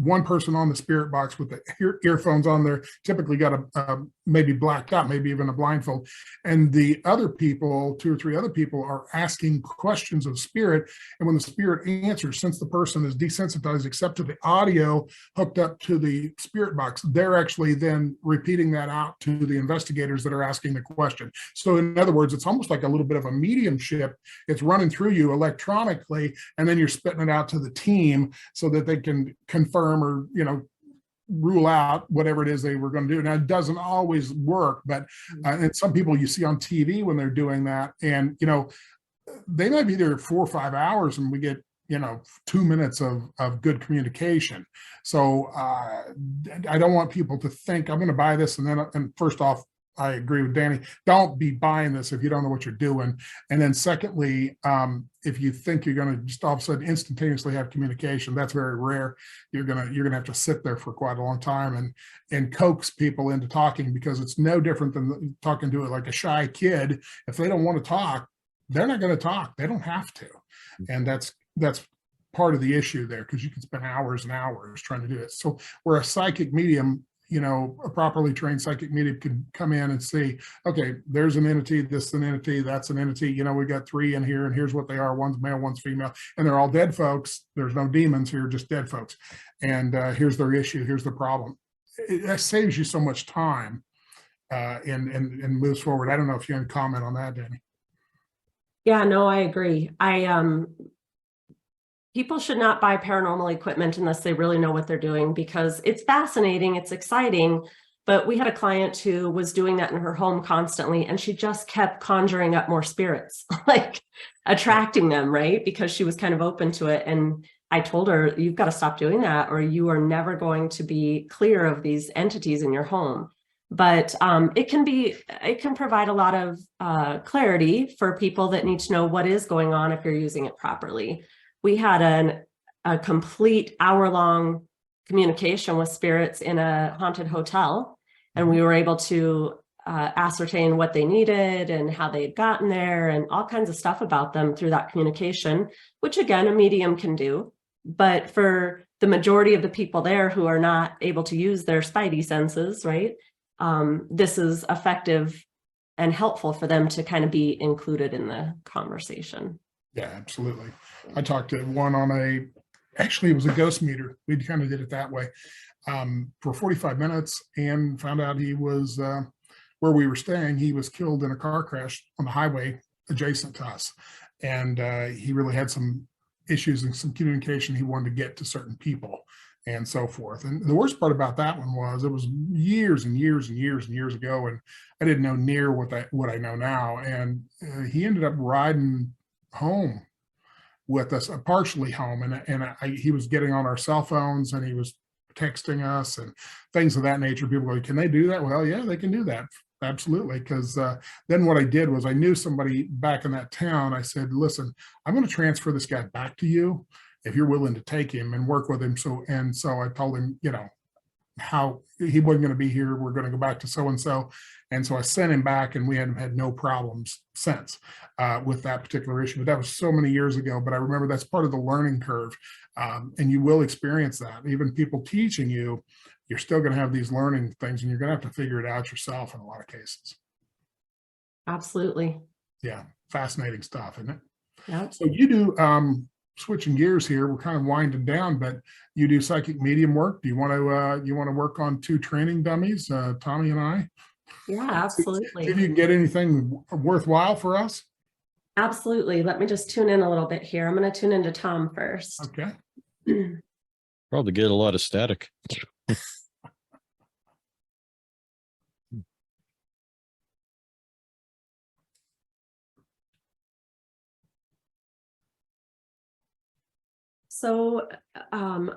one person on the spirit box with the earphones on there, typically got a maybe blacked out, maybe even a blindfold. And the other people, 2 or 3 other people, are asking questions of spirit. And when the spirit answers, since the person is desensitized except to the audio hooked up to the spirit box, they're actually then repeating that out to the investigators that are asking the question. So in other words, it's almost like a little bit of a mediumship. It's running through you electronically, and then you're spitting it out to the team so that they can confirm or, rule out whatever it is they were going to do. Now, it doesn't always work, but and some people you see on TV when they're doing that, and they might be there 4 or 5 hours, and we get 2 minutes of good communication. So I don't want people to think I'm going to buy this, and first off, I agree with Dani. Don't be buying this if you don't know what you're doing. And then secondly, if you think you're going to just all of a sudden instantaneously have communication, that's very rare. You're gonna have to sit there for quite a long time and coax people into talking, because it's no different than talking to it like a shy kid. If they don't want to talk, they're not going to talk. They don't have to. And that's part of the issue there, because you can spend hours and hours trying to do it. So where a psychic medium, a properly trained psychic medium can come in and see, okay, there's an entity, this is an entity, that's an entity, we got 3 in here, and here's what they are. One's male, one's female, and they're all dead folks. There's no demons here, just dead folks. And here's their issue, here's the problem. That saves you so much time and moves forward. I don't know if you can comment on that, Dani. Yeah, no, I agree. People should not buy paranormal equipment unless they really know what they're doing, because it's fascinating, it's exciting. But we had a client who was doing that in her home constantly, and she just kept conjuring up more spirits, like attracting them, right? Because she was kind of open to it. And I told her, you've got to stop doing that, or you are never going to be clear of these entities in your home. But it can provide a lot of clarity for people that need to know what is going on if you're using it properly. We had a complete hour-long communication with spirits in a haunted hotel, and we were able to ascertain what they needed and how they had gotten there and all kinds of stuff about them through that communication, which again, a medium can do. But for the majority of the people there who are not able to use their spidey senses, right, this is effective and helpful for them to kind of be included in the conversation. Yeah, absolutely. I talked to one on actually it was a ghost meter. We kind of did it that way for 45 minutes, and found out he was, where we were staying, he was killed in a car crash on the highway adjacent to us. And he really had some issues and some communication he wanted to get to certain people and so forth. And the worst part about that one was it was years and years and years and years ago, and I didn't know near what I know now. And he ended up riding home with us, partially home, and he was getting on our cell phones, and he was texting us and things of that nature. People go, can they do that? Well, yeah, they can do that. Absolutely. Because then what I did was I knew somebody back in that town. I said, listen, I'm going to transfer this guy back to you if you're willing to take him and work with him. So I told him, how he wasn't going to be here. We're going to go back to so-and-so. And so I sent him back, and we had no problems since with that particular issue. But that was so many years ago. But I remember that's part of the learning curve. And you will experience that. Even people teaching you, you're still going to have these learning things, and you're going to have to figure it out yourself in a lot of cases. Absolutely. Yeah. Fascinating stuff, isn't it? Yeah. So you do, switching gears here, we're kind of winding down, but you do psychic medium work. Do you want to work on 2 training dummies, Tommy and I? Yeah, absolutely. See if you can get anything worthwhile for us. Absolutely. Let me just tune in a little bit here. I'm going to tune into Tom first. Okay. Probably get a lot of static. So I'm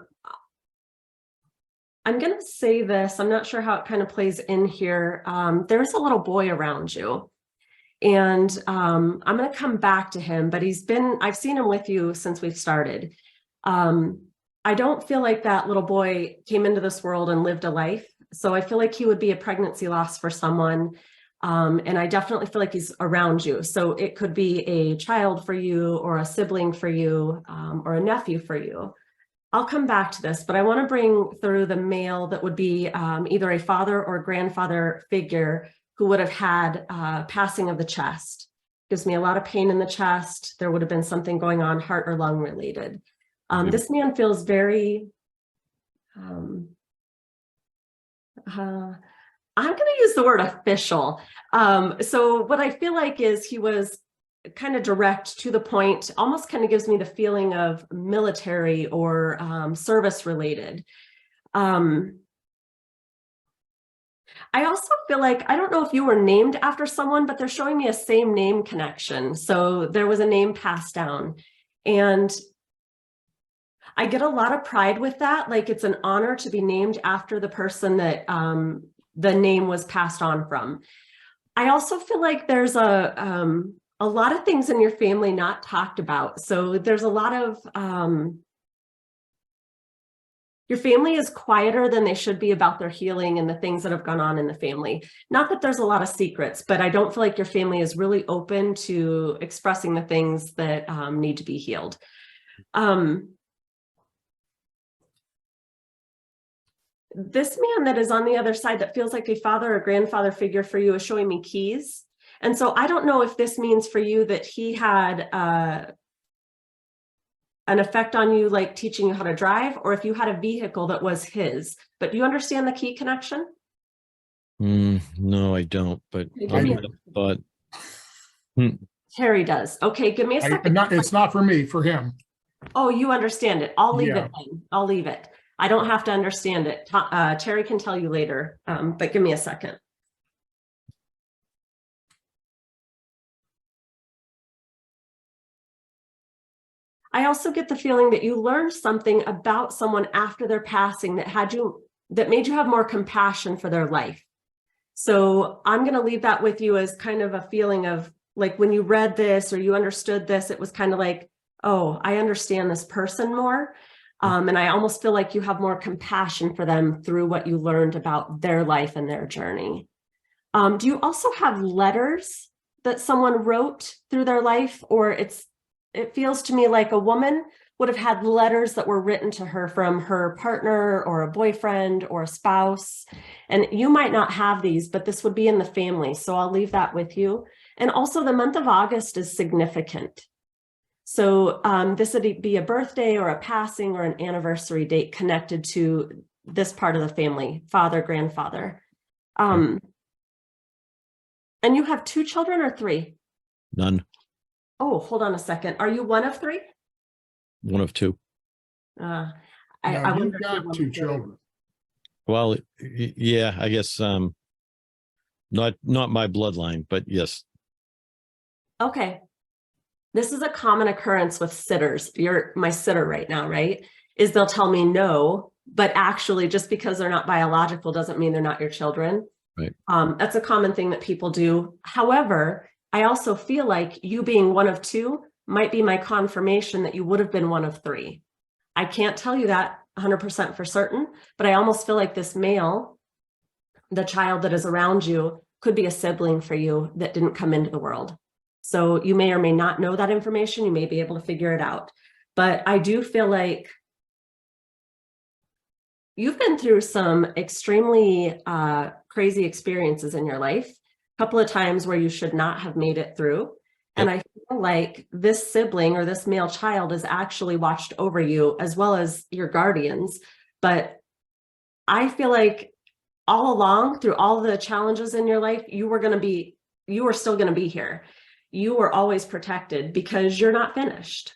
going to say this. I'm not sure how it kind of plays in here. There's a little boy around you, and I'm going to come back to him, but I've seen him with you since we've started. I don't feel like that little boy came into this world and lived a life. So I feel like he would be a pregnancy loss for someone. And I definitely feel like he's around you. So it could be a child for you, or a sibling for you, or a nephew for you. I'll come back to this, but I want to bring through the male that would be either a father or grandfather figure who would have had passing of the chest. Gives me a lot of pain in the chest. There would have been something going on, heart or lung related. This man feels very, I'm going to use the word official. So what I feel like is he was kind of direct to the point, almost kind of gives me the feeling of military or service related. I also feel like, I don't know if you were named after someone, but they're showing me a same name connection. So there was a name passed down, and I get a lot of pride with that. Like, it's an honor to be named after the person that the name was passed on from. I also feel like there's a lot of things in your family not talked about. So there's a lot of, your family is quieter than they should be about their healing and the things that have gone on in the family. Not that there's a lot of secrets, but I don't feel like your family is really open to expressing the things that need to be healed. This man that is on the other side that feels like a father or grandfather figure for you is showing me keys. And so I don't know if this means for you that he had an effect on you, like teaching you how to drive, or if you had a vehicle that was his. But do you understand the key connection? No, I don't, but I thought. Terry does. Okay, give me a second. It's not for me, for him. Oh, you understand it. I'll leave it then. I'll leave it. I don't have to understand it. Terry can tell you later, but give me a second. I also get the feeling that you learned something about someone after their passing that made you have more compassion for their life. So I'm going to leave that with you as kind of a feeling of, like, when you read this or you understood this, it was kind of like, oh, I understand this person more. And I almost feel like you have more compassion for them through what you learned about their life and their journey. Do you also have letters that someone wrote through their life, or it feels to me like a woman would have had letters that were written to her from her partner or a boyfriend or a spouse. And you might not have these, but this would be in the family. So I'll leave that with you. And also the month of August is significant. So this would be a birthday or a passing or an anniversary date connected to this part of the family, father, grandfather. And you have 2 children or 3? None. Oh, hold on a second. Are you one of 3? One of 2. I you've got 2 children. Well, yeah, I guess not my bloodline, but yes. Okay. This is a common occurrence with sitters. You're my sitter right now, right? Is they'll tell me no, but actually just because they're not biological doesn't mean they're not your children. Right. That's a common thing that people do. However, I also feel like you being one of 2 might be my confirmation that you would have been one of 3. I can't tell you that 100% for certain, but I almost feel like this male, the child that is around you, could be a sibling for you that didn't come into the world. So you may or may not know that information. You may be able to figure it out. But I do feel like you've been through some extremely crazy experiences in your life. A couple of times where you should not have made it through. And I feel like this sibling or this male child has actually watched over you as well as your guardians. But I feel like all along through all the challenges in your life, you were still going to be here. You were always protected because you're not finished.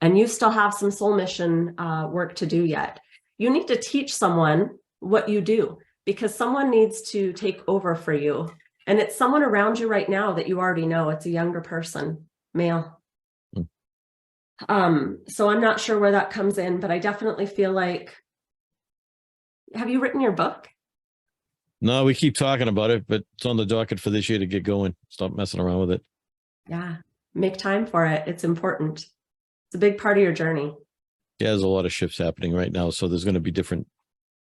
And you still have some soul mission work to do yet. You need to teach someone what you do, because someone needs to take over for you. And it's someone around you right now that you already know. It's a younger person, male. So I'm not sure where that comes in, but I definitely feel like, have you written your book? No, we keep talking about it, but it's on the docket for this year to get going. Stop messing around with it. Yeah, make time for it. It's important. It's a big part of your journey. Yeah, there's a lot of shifts happening right now, so there's going to be different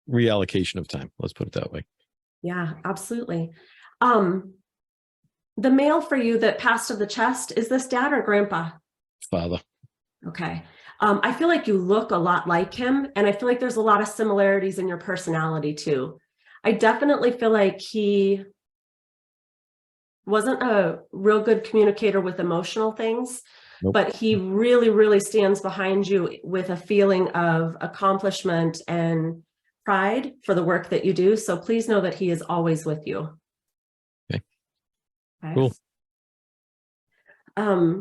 reallocation of time. Let's put it that way. Yeah, absolutely. The male for you that passed of the chest, is this dad or grandpa? Father. Okay. I feel like you look a lot like him, and I feel like there's a lot of similarities in your personality too. I definitely feel like he wasn't a real good communicator with emotional things, Nope. but he really, really stands behind you with a feeling of accomplishment and pride for the work that you do. So please know that he is always with you. Okay. Okay. Cool.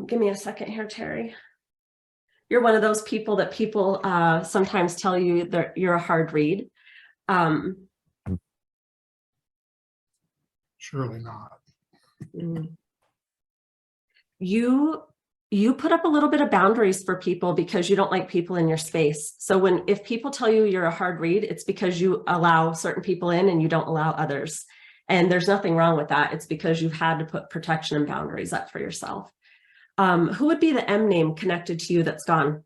Give me a second here, Terry. You're one of those people that people sometimes tell you that you're a hard read. Surely not. You put up a little bit of boundaries for people because you don't like people in your space. So if people tell you you're a hard read, it's because you allow certain people in and you don't allow others. And there's nothing wrong with that. It's because you've had to put protection and boundaries up for yourself. Who would be the M name connected to you that's gone?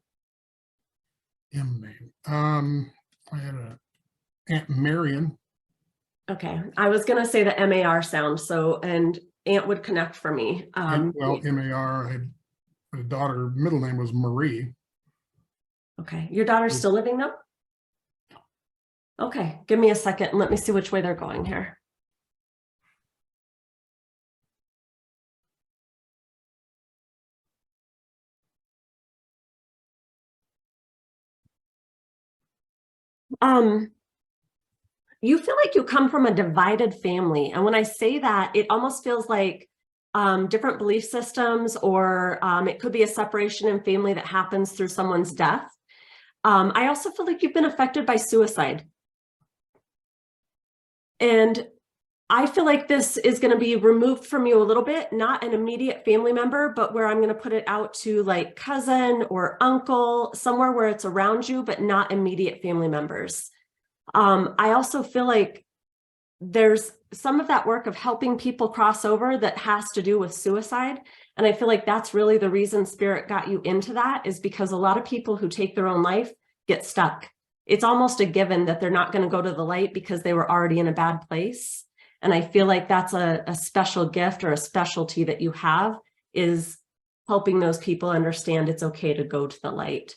M name. I had a Aunt Marion. Okay, I was gonna say the MAR sound. So, and Aunt would connect for me. Well, MAR. I had a daughter. Middle name was Marie. Okay, your daughter's still living though? Okay, give me a second and let me see which way they're going here. You feel like you come from a divided family. And when I say that, it almost feels like different belief systems, or it could be a separation in family that happens through someone's death. I also feel like you've been affected by suicide. And I feel like this is going to be removed from you a little bit, not an immediate family member, but where I'm going to put it out to like cousin or uncle, somewhere where it's around you, but not immediate family members. I also feel like there's some of that work of helping people cross over that has to do with suicide. And I feel like that's really the reason Spirit got you into that, is because a lot of people who take their own life get stuck. It's almost a given that they're not going to go to the light because they were already in a bad place. And I feel like that's a special gift or a specialty that you have, is helping those people understand it's okay to go to the light.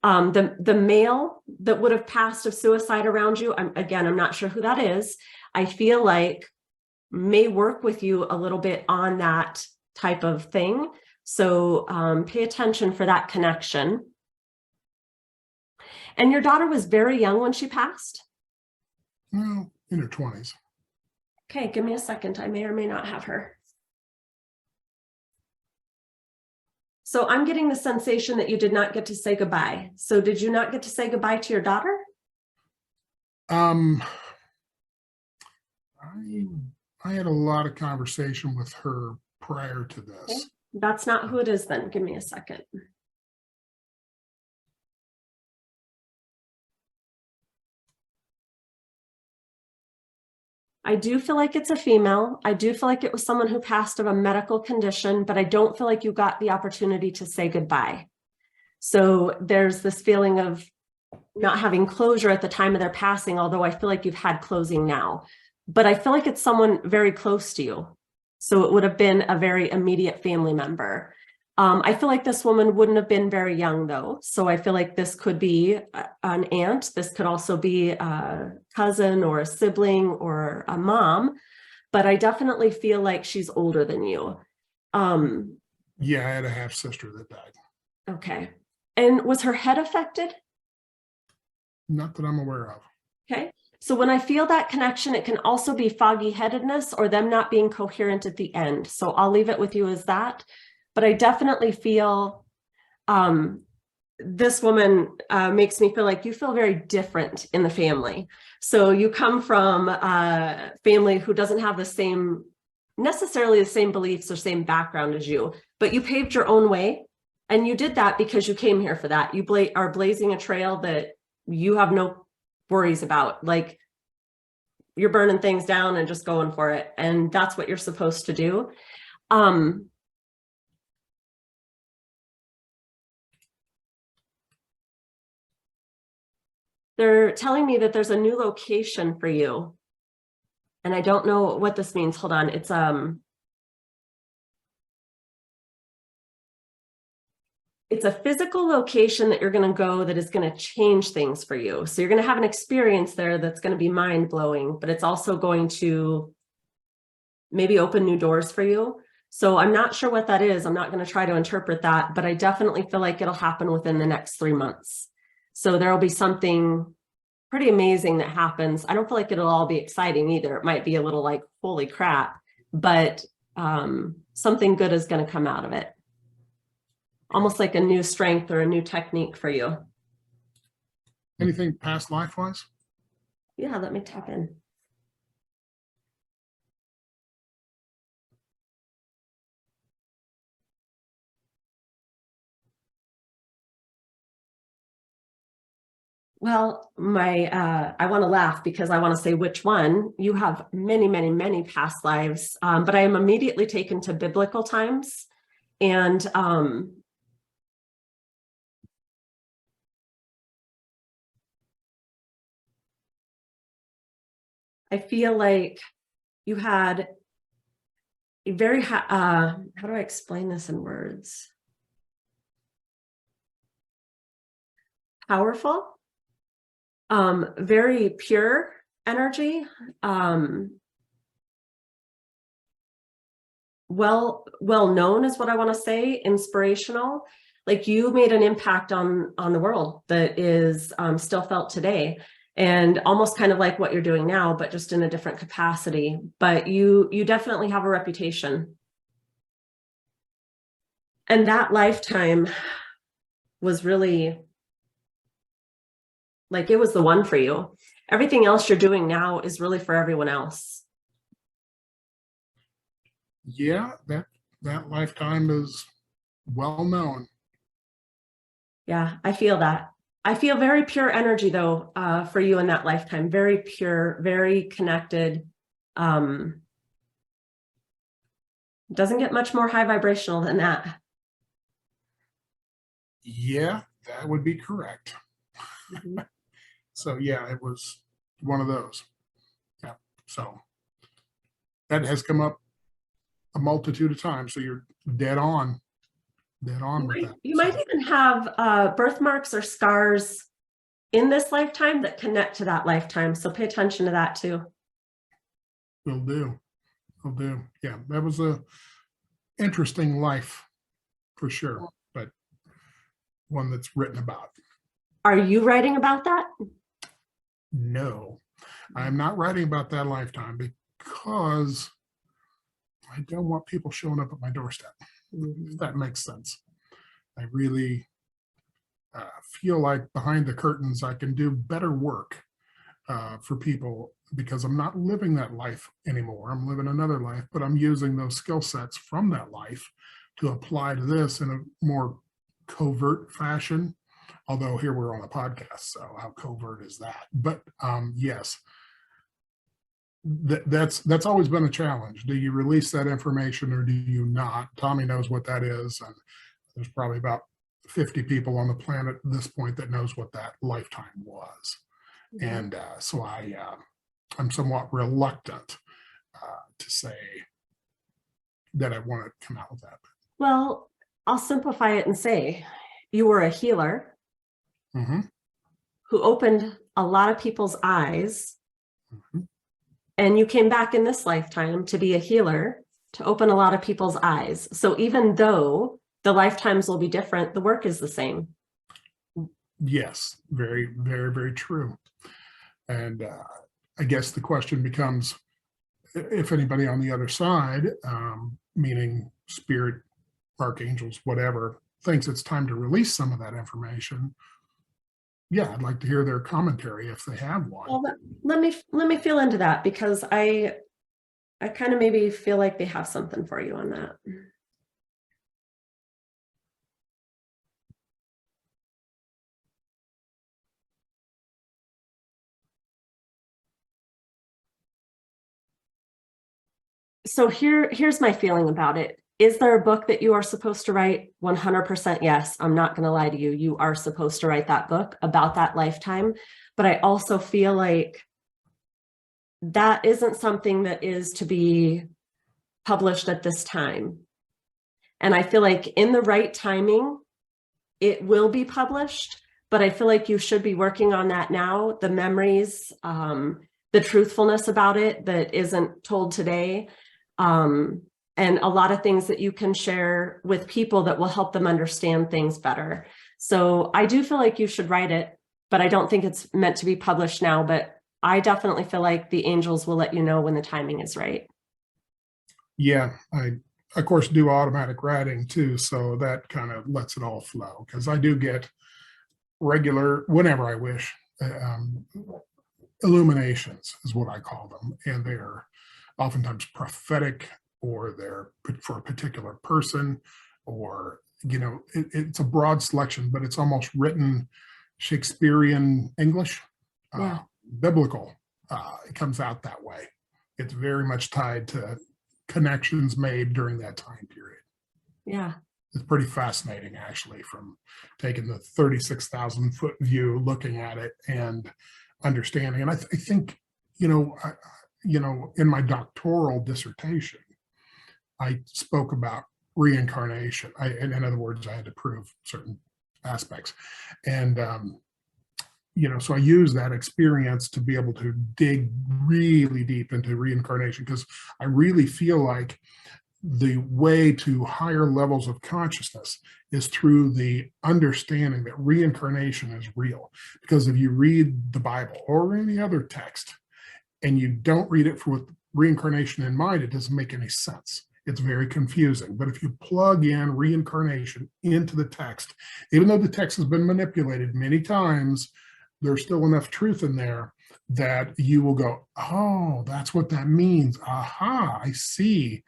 The male that would have passed of suicide around you, I'm not sure who that is. I feel like may work with you a little bit on that type of thing. So pay attention for that connection. And your daughter was very young when she passed? Well, in her 20s. Okay, give me a second. I may or may not have her. So I'm getting the sensation that you did not get to say goodbye. So did you not get to say goodbye to your daughter? I had a lot of conversation with her prior to this. Okay. That's not who it is then. Give me a second. I do feel like it's a female. I do feel like it was someone who passed of a medical condition, but I don't feel like you got the opportunity to say goodbye. So there's this feeling of not having closure at the time of their passing, although I feel like you've had closing now. But I feel like it's someone very close to you. So it would have been a very immediate family member. I feel like this woman wouldn't have been very young though. So I feel like this could be an aunt. This could also be a cousin or a sibling or a mom, but I definitely feel like she's older than you. Yeah, I had a half sister that died. Okay. And was her head affected? Not that I'm aware of. Okay. So when I feel that connection, it can also be foggy headedness or them not being coherent at the end. So I'll leave it with you as that. But I definitely feel this woman makes me feel like you feel very different in the family. So you come from a family who doesn't have necessarily the same beliefs or same background as you, but you paved your own way. And you did that because you came here for that. You are blazing a trail that you have no worries about. Like, you're burning things down and just going for it. And that's what you're supposed to do. They're telling me that there's a new location for you. And I don't know what this means. Hold on. It's It's a physical location that you're going to go that is going to change things for you. So you're going to have an experience there that's going to be mind-blowing, but it's also going to maybe open new doors for you. So I'm not sure what that is. I'm not going to try to interpret that, but I definitely feel like it'll happen within the next 3 months. So there'll be something pretty amazing that happens. I don't feel like it'll all be exciting either. It might be a little like, holy crap, but something good is going to come out of it. Almost like a new strength or a new technique for you. Anything past life-wise? Yeah, let me tap in. Well, I want to laugh because I want to say which one. You have many, many, many past lives, but I am immediately taken to biblical times. And I feel like you had a very, how do I explain this in words? Powerful, very pure energy, well known is what I want to say, inspirational. Like you made an impact on the world that is still felt today, and almost kind of like what you're doing now, but just in a different capacity. But you definitely have a reputation. And that lifetime was really like, it was the one for you. Everything else you're doing now is really for everyone else. Yeah, that lifetime is well known. Yeah, I feel that. I feel very pure energy though, for you in that lifetime. Very pure, very connected. Doesn't get much more high vibrational than that. Yeah, that would be correct. Mm-hmm. So yeah, it was one of those. Yeah. So that has come up a multitude of times. So you're dead on with that. You might even have birthmarks or scars in this lifetime that connect to that lifetime. So pay attention to that too. Will do. Yeah, that was a interesting life for sure, but one that's written about. Are you writing about that? No, I'm not writing about that lifetime because I don't want people showing up at my doorstep. If that makes sense. I really feel like behind the curtains, I can do better work for people because I'm not living that life anymore. I'm living another life, but I'm using those skill sets from that life to apply to this in a more covert fashion. Although here we're on a podcast, so how covert is that? But yes, that's always been a challenge. Do you release that information or do you not? Tommy knows what that is, and there's probably about 50 people on the planet at this point that knows what that lifetime was. Mm-hmm. And so I'm somewhat reluctant to say that I want to come out with that. Well, I'll simplify it and say you were a healer mm-hmm. who opened a lot of people's eyes. Mm-hmm. And you came back in this lifetime to be a healer, to open a lot of people's eyes. So even though the lifetimes will be different, the work is the same. Yes, very, very, very true. And I guess the question becomes, if anybody on the other side, meaning spirit, archangels, whatever, thinks it's time to release some of that information, yeah, I'd like to hear their commentary if they have one. Well, let me feel into that, because I kind of maybe feel like they have something for you on that. So here's my feeling about it. Is there a book that you are supposed to write? 100% yes. I'm not going to lie to you. You are supposed to write that book about that lifetime. But I also feel like that isn't something that is to be published at this time. And I feel like in the right timing, it will be published, but I feel like you should be working on that now. The memories, the truthfulness about it that isn't told today, and a lot of things that you can share with people that will help them understand things better. So I do feel like you should write it, but I don't think it's meant to be published now. But I definitely feel like the angels will let you know when the timing is right. Yeah, I of course do automatic writing too, so that kind of lets it all flow, because I do get regular, whenever I wish, illuminations is what I call them, and they're oftentimes prophetic, or they're for a particular person, or it's a broad selection, but it's almost written Shakespearean English, Yeah. biblical. It comes out that way. It's very much tied to connections made during that time period. Yeah. It's pretty fascinating, actually, from taking the 36,000 foot view, looking at it and understanding. And I think, in my doctoral dissertation, I spoke about reincarnation. In other words, I had to prove certain aspects. And, so I use that experience to be able to dig really deep into reincarnation, because I really feel like the way to higher levels of consciousness is through the understanding that reincarnation is real. Because if you read the Bible or any other text and you don't read it with reincarnation in mind, it doesn't make any sense. It's very confusing. But if you plug in reincarnation into the text, even though the text has been manipulated many times, there's still enough truth in there that you will go, oh, that's what that means. Aha, I see.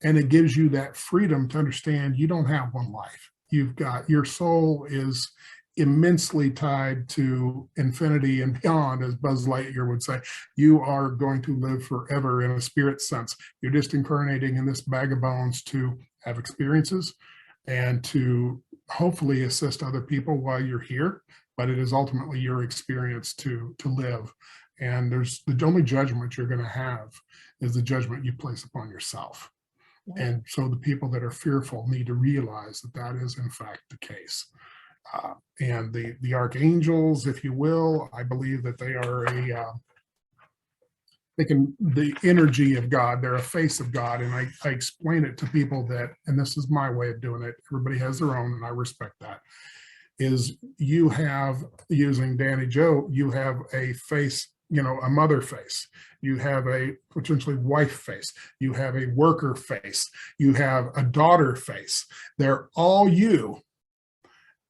And it gives you that freedom to understand you don't have one life. You've got, your soul is immensely tied to infinity and beyond, as Buzz Lightyear would say. You are going to live forever in a spirit sense. You're just incarnating in this bag of bones to have experiences and to hopefully assist other people while you're here. But it is ultimately your experience to live. And there's the only judgment you're going to have is the judgment you place upon yourself. And so the people that are fearful need to realize that that is in fact the case. And the archangels, if you will, I believe that they are the energy of God. They're a face of God. And I explain it to people that, and this is my way of doing it, everybody has their own, and I respect that, is you have, using Dani Jo, you have a face, a mother face, you have a potentially wife face, you have a worker face, you have a daughter face. They're all you.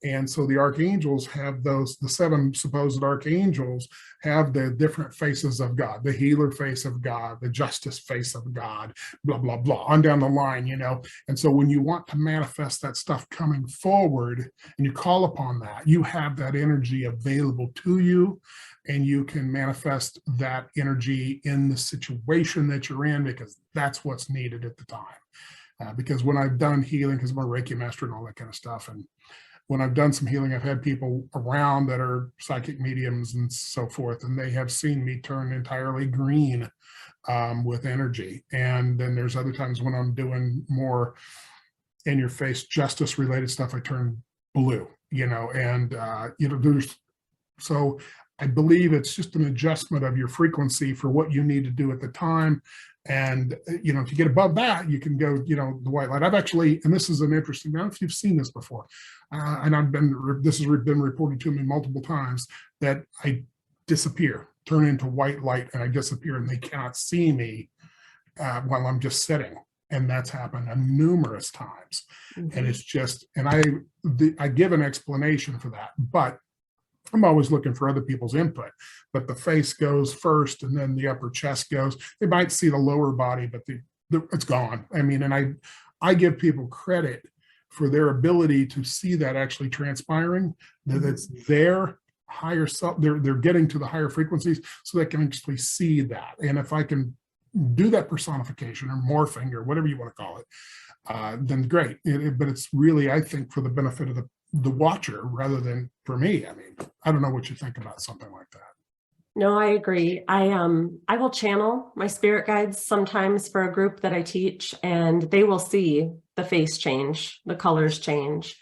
And so the archangels have the seven supposed archangels have the different faces of God, the healer face of God, the justice face of God, blah, blah, blah, on down the line, And so when you want to manifest that stuff coming forward and you call upon that, you have that energy available to you, and you can manifest that energy in the situation that you're in, because that's what's needed at the time. Because when I've done healing, because I'm a Reiki master and all that kind of stuff, and when I've done some healing, I've had people around that are psychic mediums and so forth, and they have seen me turn entirely green with energy. And then there's other times when I'm doing more in your face justice related stuff, I turn blue, so I believe it's just an adjustment of your frequency for what you need to do at the time. And, if you get above that, you can go, the white light. I've actually, and this is an interesting, I don't know if you've seen this before, and this has been reported to me multiple times, that I disappear, turn into white light, and I disappear, and they cannot see me while I'm just sitting. And that's happened numerous times. Mm-hmm. And it's just, and I give an explanation for that, but I'm always looking for other people's input. But the face goes first, and then the upper chest goes. They might see the lower body, but it's gone. I mean, and I give people credit for their ability to see that actually transpiring, that it's their higher self, they're getting to the higher frequencies, so they can actually see that. And if I can do that personification or morphing or whatever you want to call it, then great. But it's really, I think, for the benefit of the watcher rather than for me. I mean, I don't know what you think about something like that. No, I agree. I will channel my spirit guides sometimes for a group that I teach, and they will see the face change, the colors change.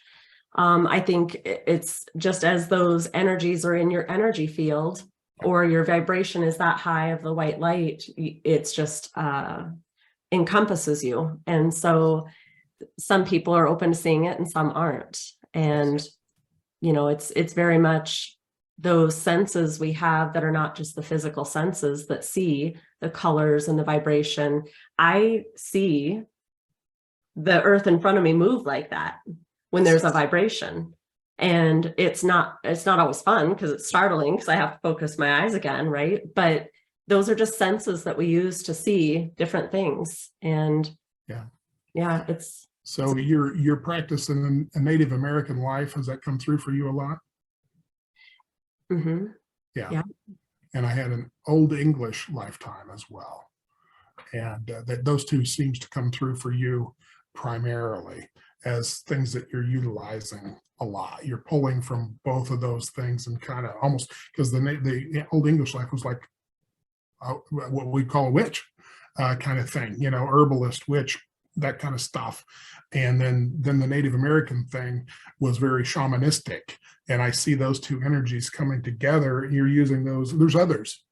I think it's just as those energies are in your energy field or your vibration is that high of the white light, it's just encompasses you. And so some people are open to seeing it and some aren't. And, it's very much those senses we have that are not just the physical senses that see the colors and the vibration. I see the earth in front of me move like that when there's a vibration. And it's not always fun because it's startling because I have to focus my eyes again, right? But those are just senses that we use to see different things. And it's so your practice in a Native American life, has that come through for you a lot? Mm-hmm. Yeah. And I had an Old English lifetime as well. And that those two seems to come through for you primarily as things that you're utilizing a lot. You're pulling from both of those things and kind of almost, because the Old English life was like what we call a witch kind of thing, herbalist, witch, that kind of stuff. And then the Native American thing was very shamanistic. And I see those two energies coming together. You're using those, there's others,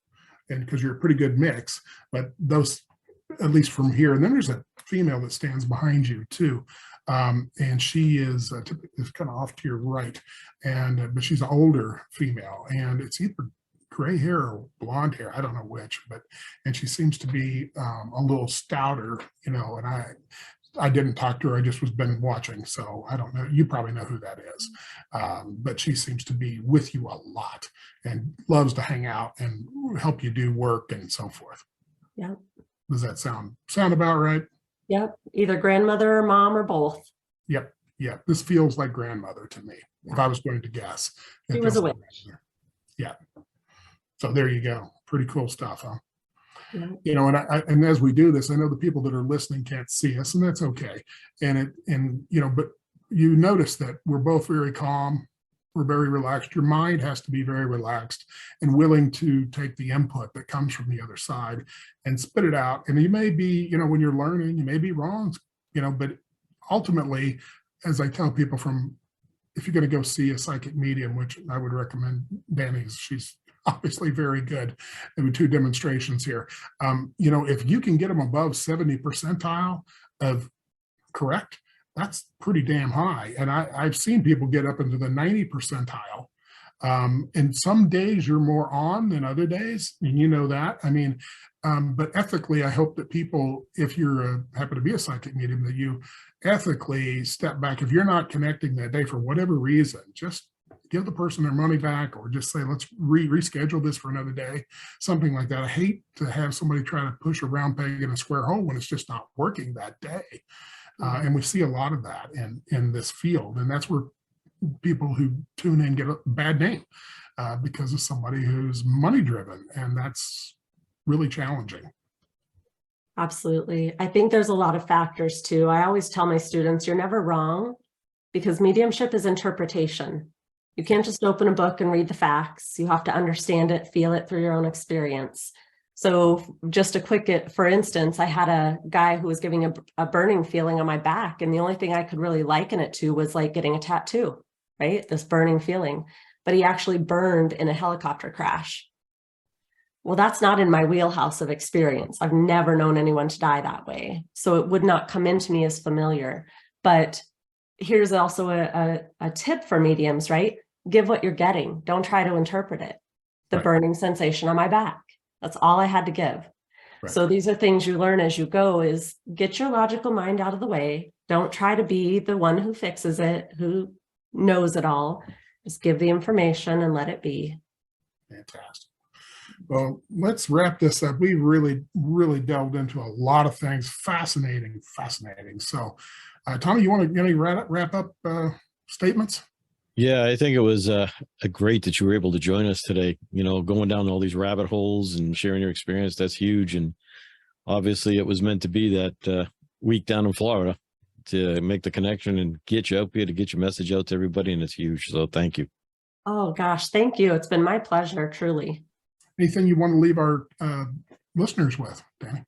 and because you're a pretty good mix, but those, at least from here. And then there's a female that stands behind you too. And she is kind of off to your right, and but she's an older female, and it's either gray hair or blonde hair, I don't know which, and she seems to be a little stouter, and I didn't talk to her, I just was been watching, so I don't know, you probably know who that is, but she seems to be with you a lot and loves to hang out and help you do work and so forth. Yeah. Does that sound about right? Yep. Either grandmother or mom or both. Yep. Yeah. This feels like grandmother to me, if I was going to guess. She was a witch. Yeah. So there you go. Pretty cool stuff, huh? Yeah. And as we do this, I know the people that are listening can't see us, and that's okay. But you notice that we're both very calm. We're very relaxed. Your mind has to be very relaxed and willing to take the input that comes from the other side and spit it out. And you may be, when you're learning, you may be wrong, but ultimately, as I tell people, if you're going to go see a psychic medium, which I would recommend Dani's, she's obviously very good. There were 2 demonstrations here. If you can get them above 70 percentile of correct, that's pretty damn high. And I've seen people get up into the 90 percentile. And some days you're more on than other days, and you know that. But ethically, I hope that people, if you're happen to be a psychic medium, that you ethically step back. If you're not connecting that day for whatever reason, just give the person their money back, or just say, let's reschedule this for another day, something like that. I hate to have somebody try to push a round peg in a square hole when it's just not working that day. And we see a lot of that in this field. And that's where people who tune in get a bad name because of somebody who's money driven. And that's really challenging. Absolutely. I think there's a lot of factors too. I always tell my students, you're never wrong, because mediumship is interpretation. You can't just open a book and read the facts. You have to understand it, feel it through your own experience. So just a quick, for instance, I had a guy who was giving a burning feeling on my back. And the only thing I could really liken it to was like getting a tattoo, right? This burning feeling. But he actually burned in a helicopter crash. Well, that's not in my wheelhouse of experience. I've never known anyone to die that way. So it would not come into me as familiar. But here's also a tip for mediums, right? Give what you're getting. Don't try to interpret it. The burning sensation on my back. That's all I had to give. Right. So these are things you learn as you go, is get your logical mind out of the way. Don't try to be the one who fixes it, who knows it all. Just give the information and let it be. Fantastic. Well, let's wrap this up. We really, really delved into a lot of things. Fascinating. So, Tommy, you want to get any wrap up statements? Yeah, I think it was great that you were able to join us today. Going down all these rabbit holes and sharing your experience, that's huge. And obviously it was meant to be that week down in Florida to make the connection and get you up here, to get your message out to everybody. And it's huge. So thank you. Oh, gosh. Thank you. It's been my pleasure, truly. Anything you want to leave our listeners with, Dani?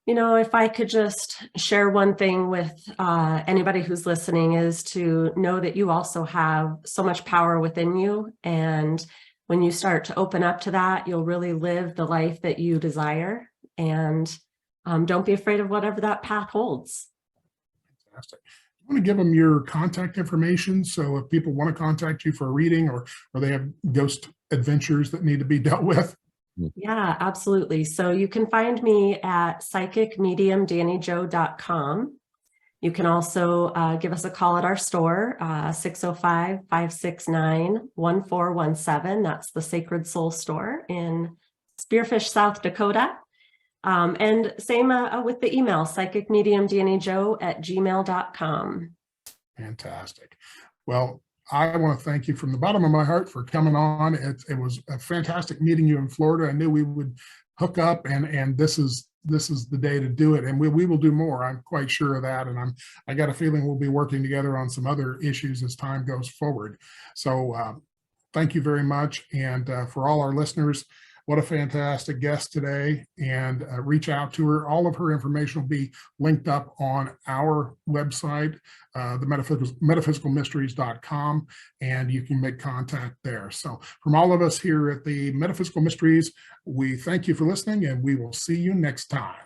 If I could just share one thing with anybody who's listening, is to know that you also have so much power within you. And when you start to open up to that, you'll really live the life that you desire. And don't be afraid of whatever that path holds. Fantastic. You want to give them your contact information, so if people want to contact you for a reading, or they have ghost adventures that need to be dealt with? Yeah, absolutely. So you can find me at psychicmediumdanijo.com. You can also give us a call at our store, 605-569-1417. That's the Sacred Soul Store in Spearfish, South Dakota. And same with the email, psychicmediumdanijo@gmail.com. Fantastic. Well, I want to thank you from the bottom of my heart for coming on. It was a fantastic meeting you in Florida. I knew we would hook up, and this is the day to do it. And we will do more. I'm quite sure of that. And I got a feeling we'll be working together on some other issues as time goes forward. So thank you very much. And for all our listeners, what a fantastic guest today. And reach out to her. All of her information will be linked up on our website, the metaphysicalmysteries.com, and you can make contact there. So from all of us here at the Metaphysical Mysteries, we thank you for listening, and we will see you next time.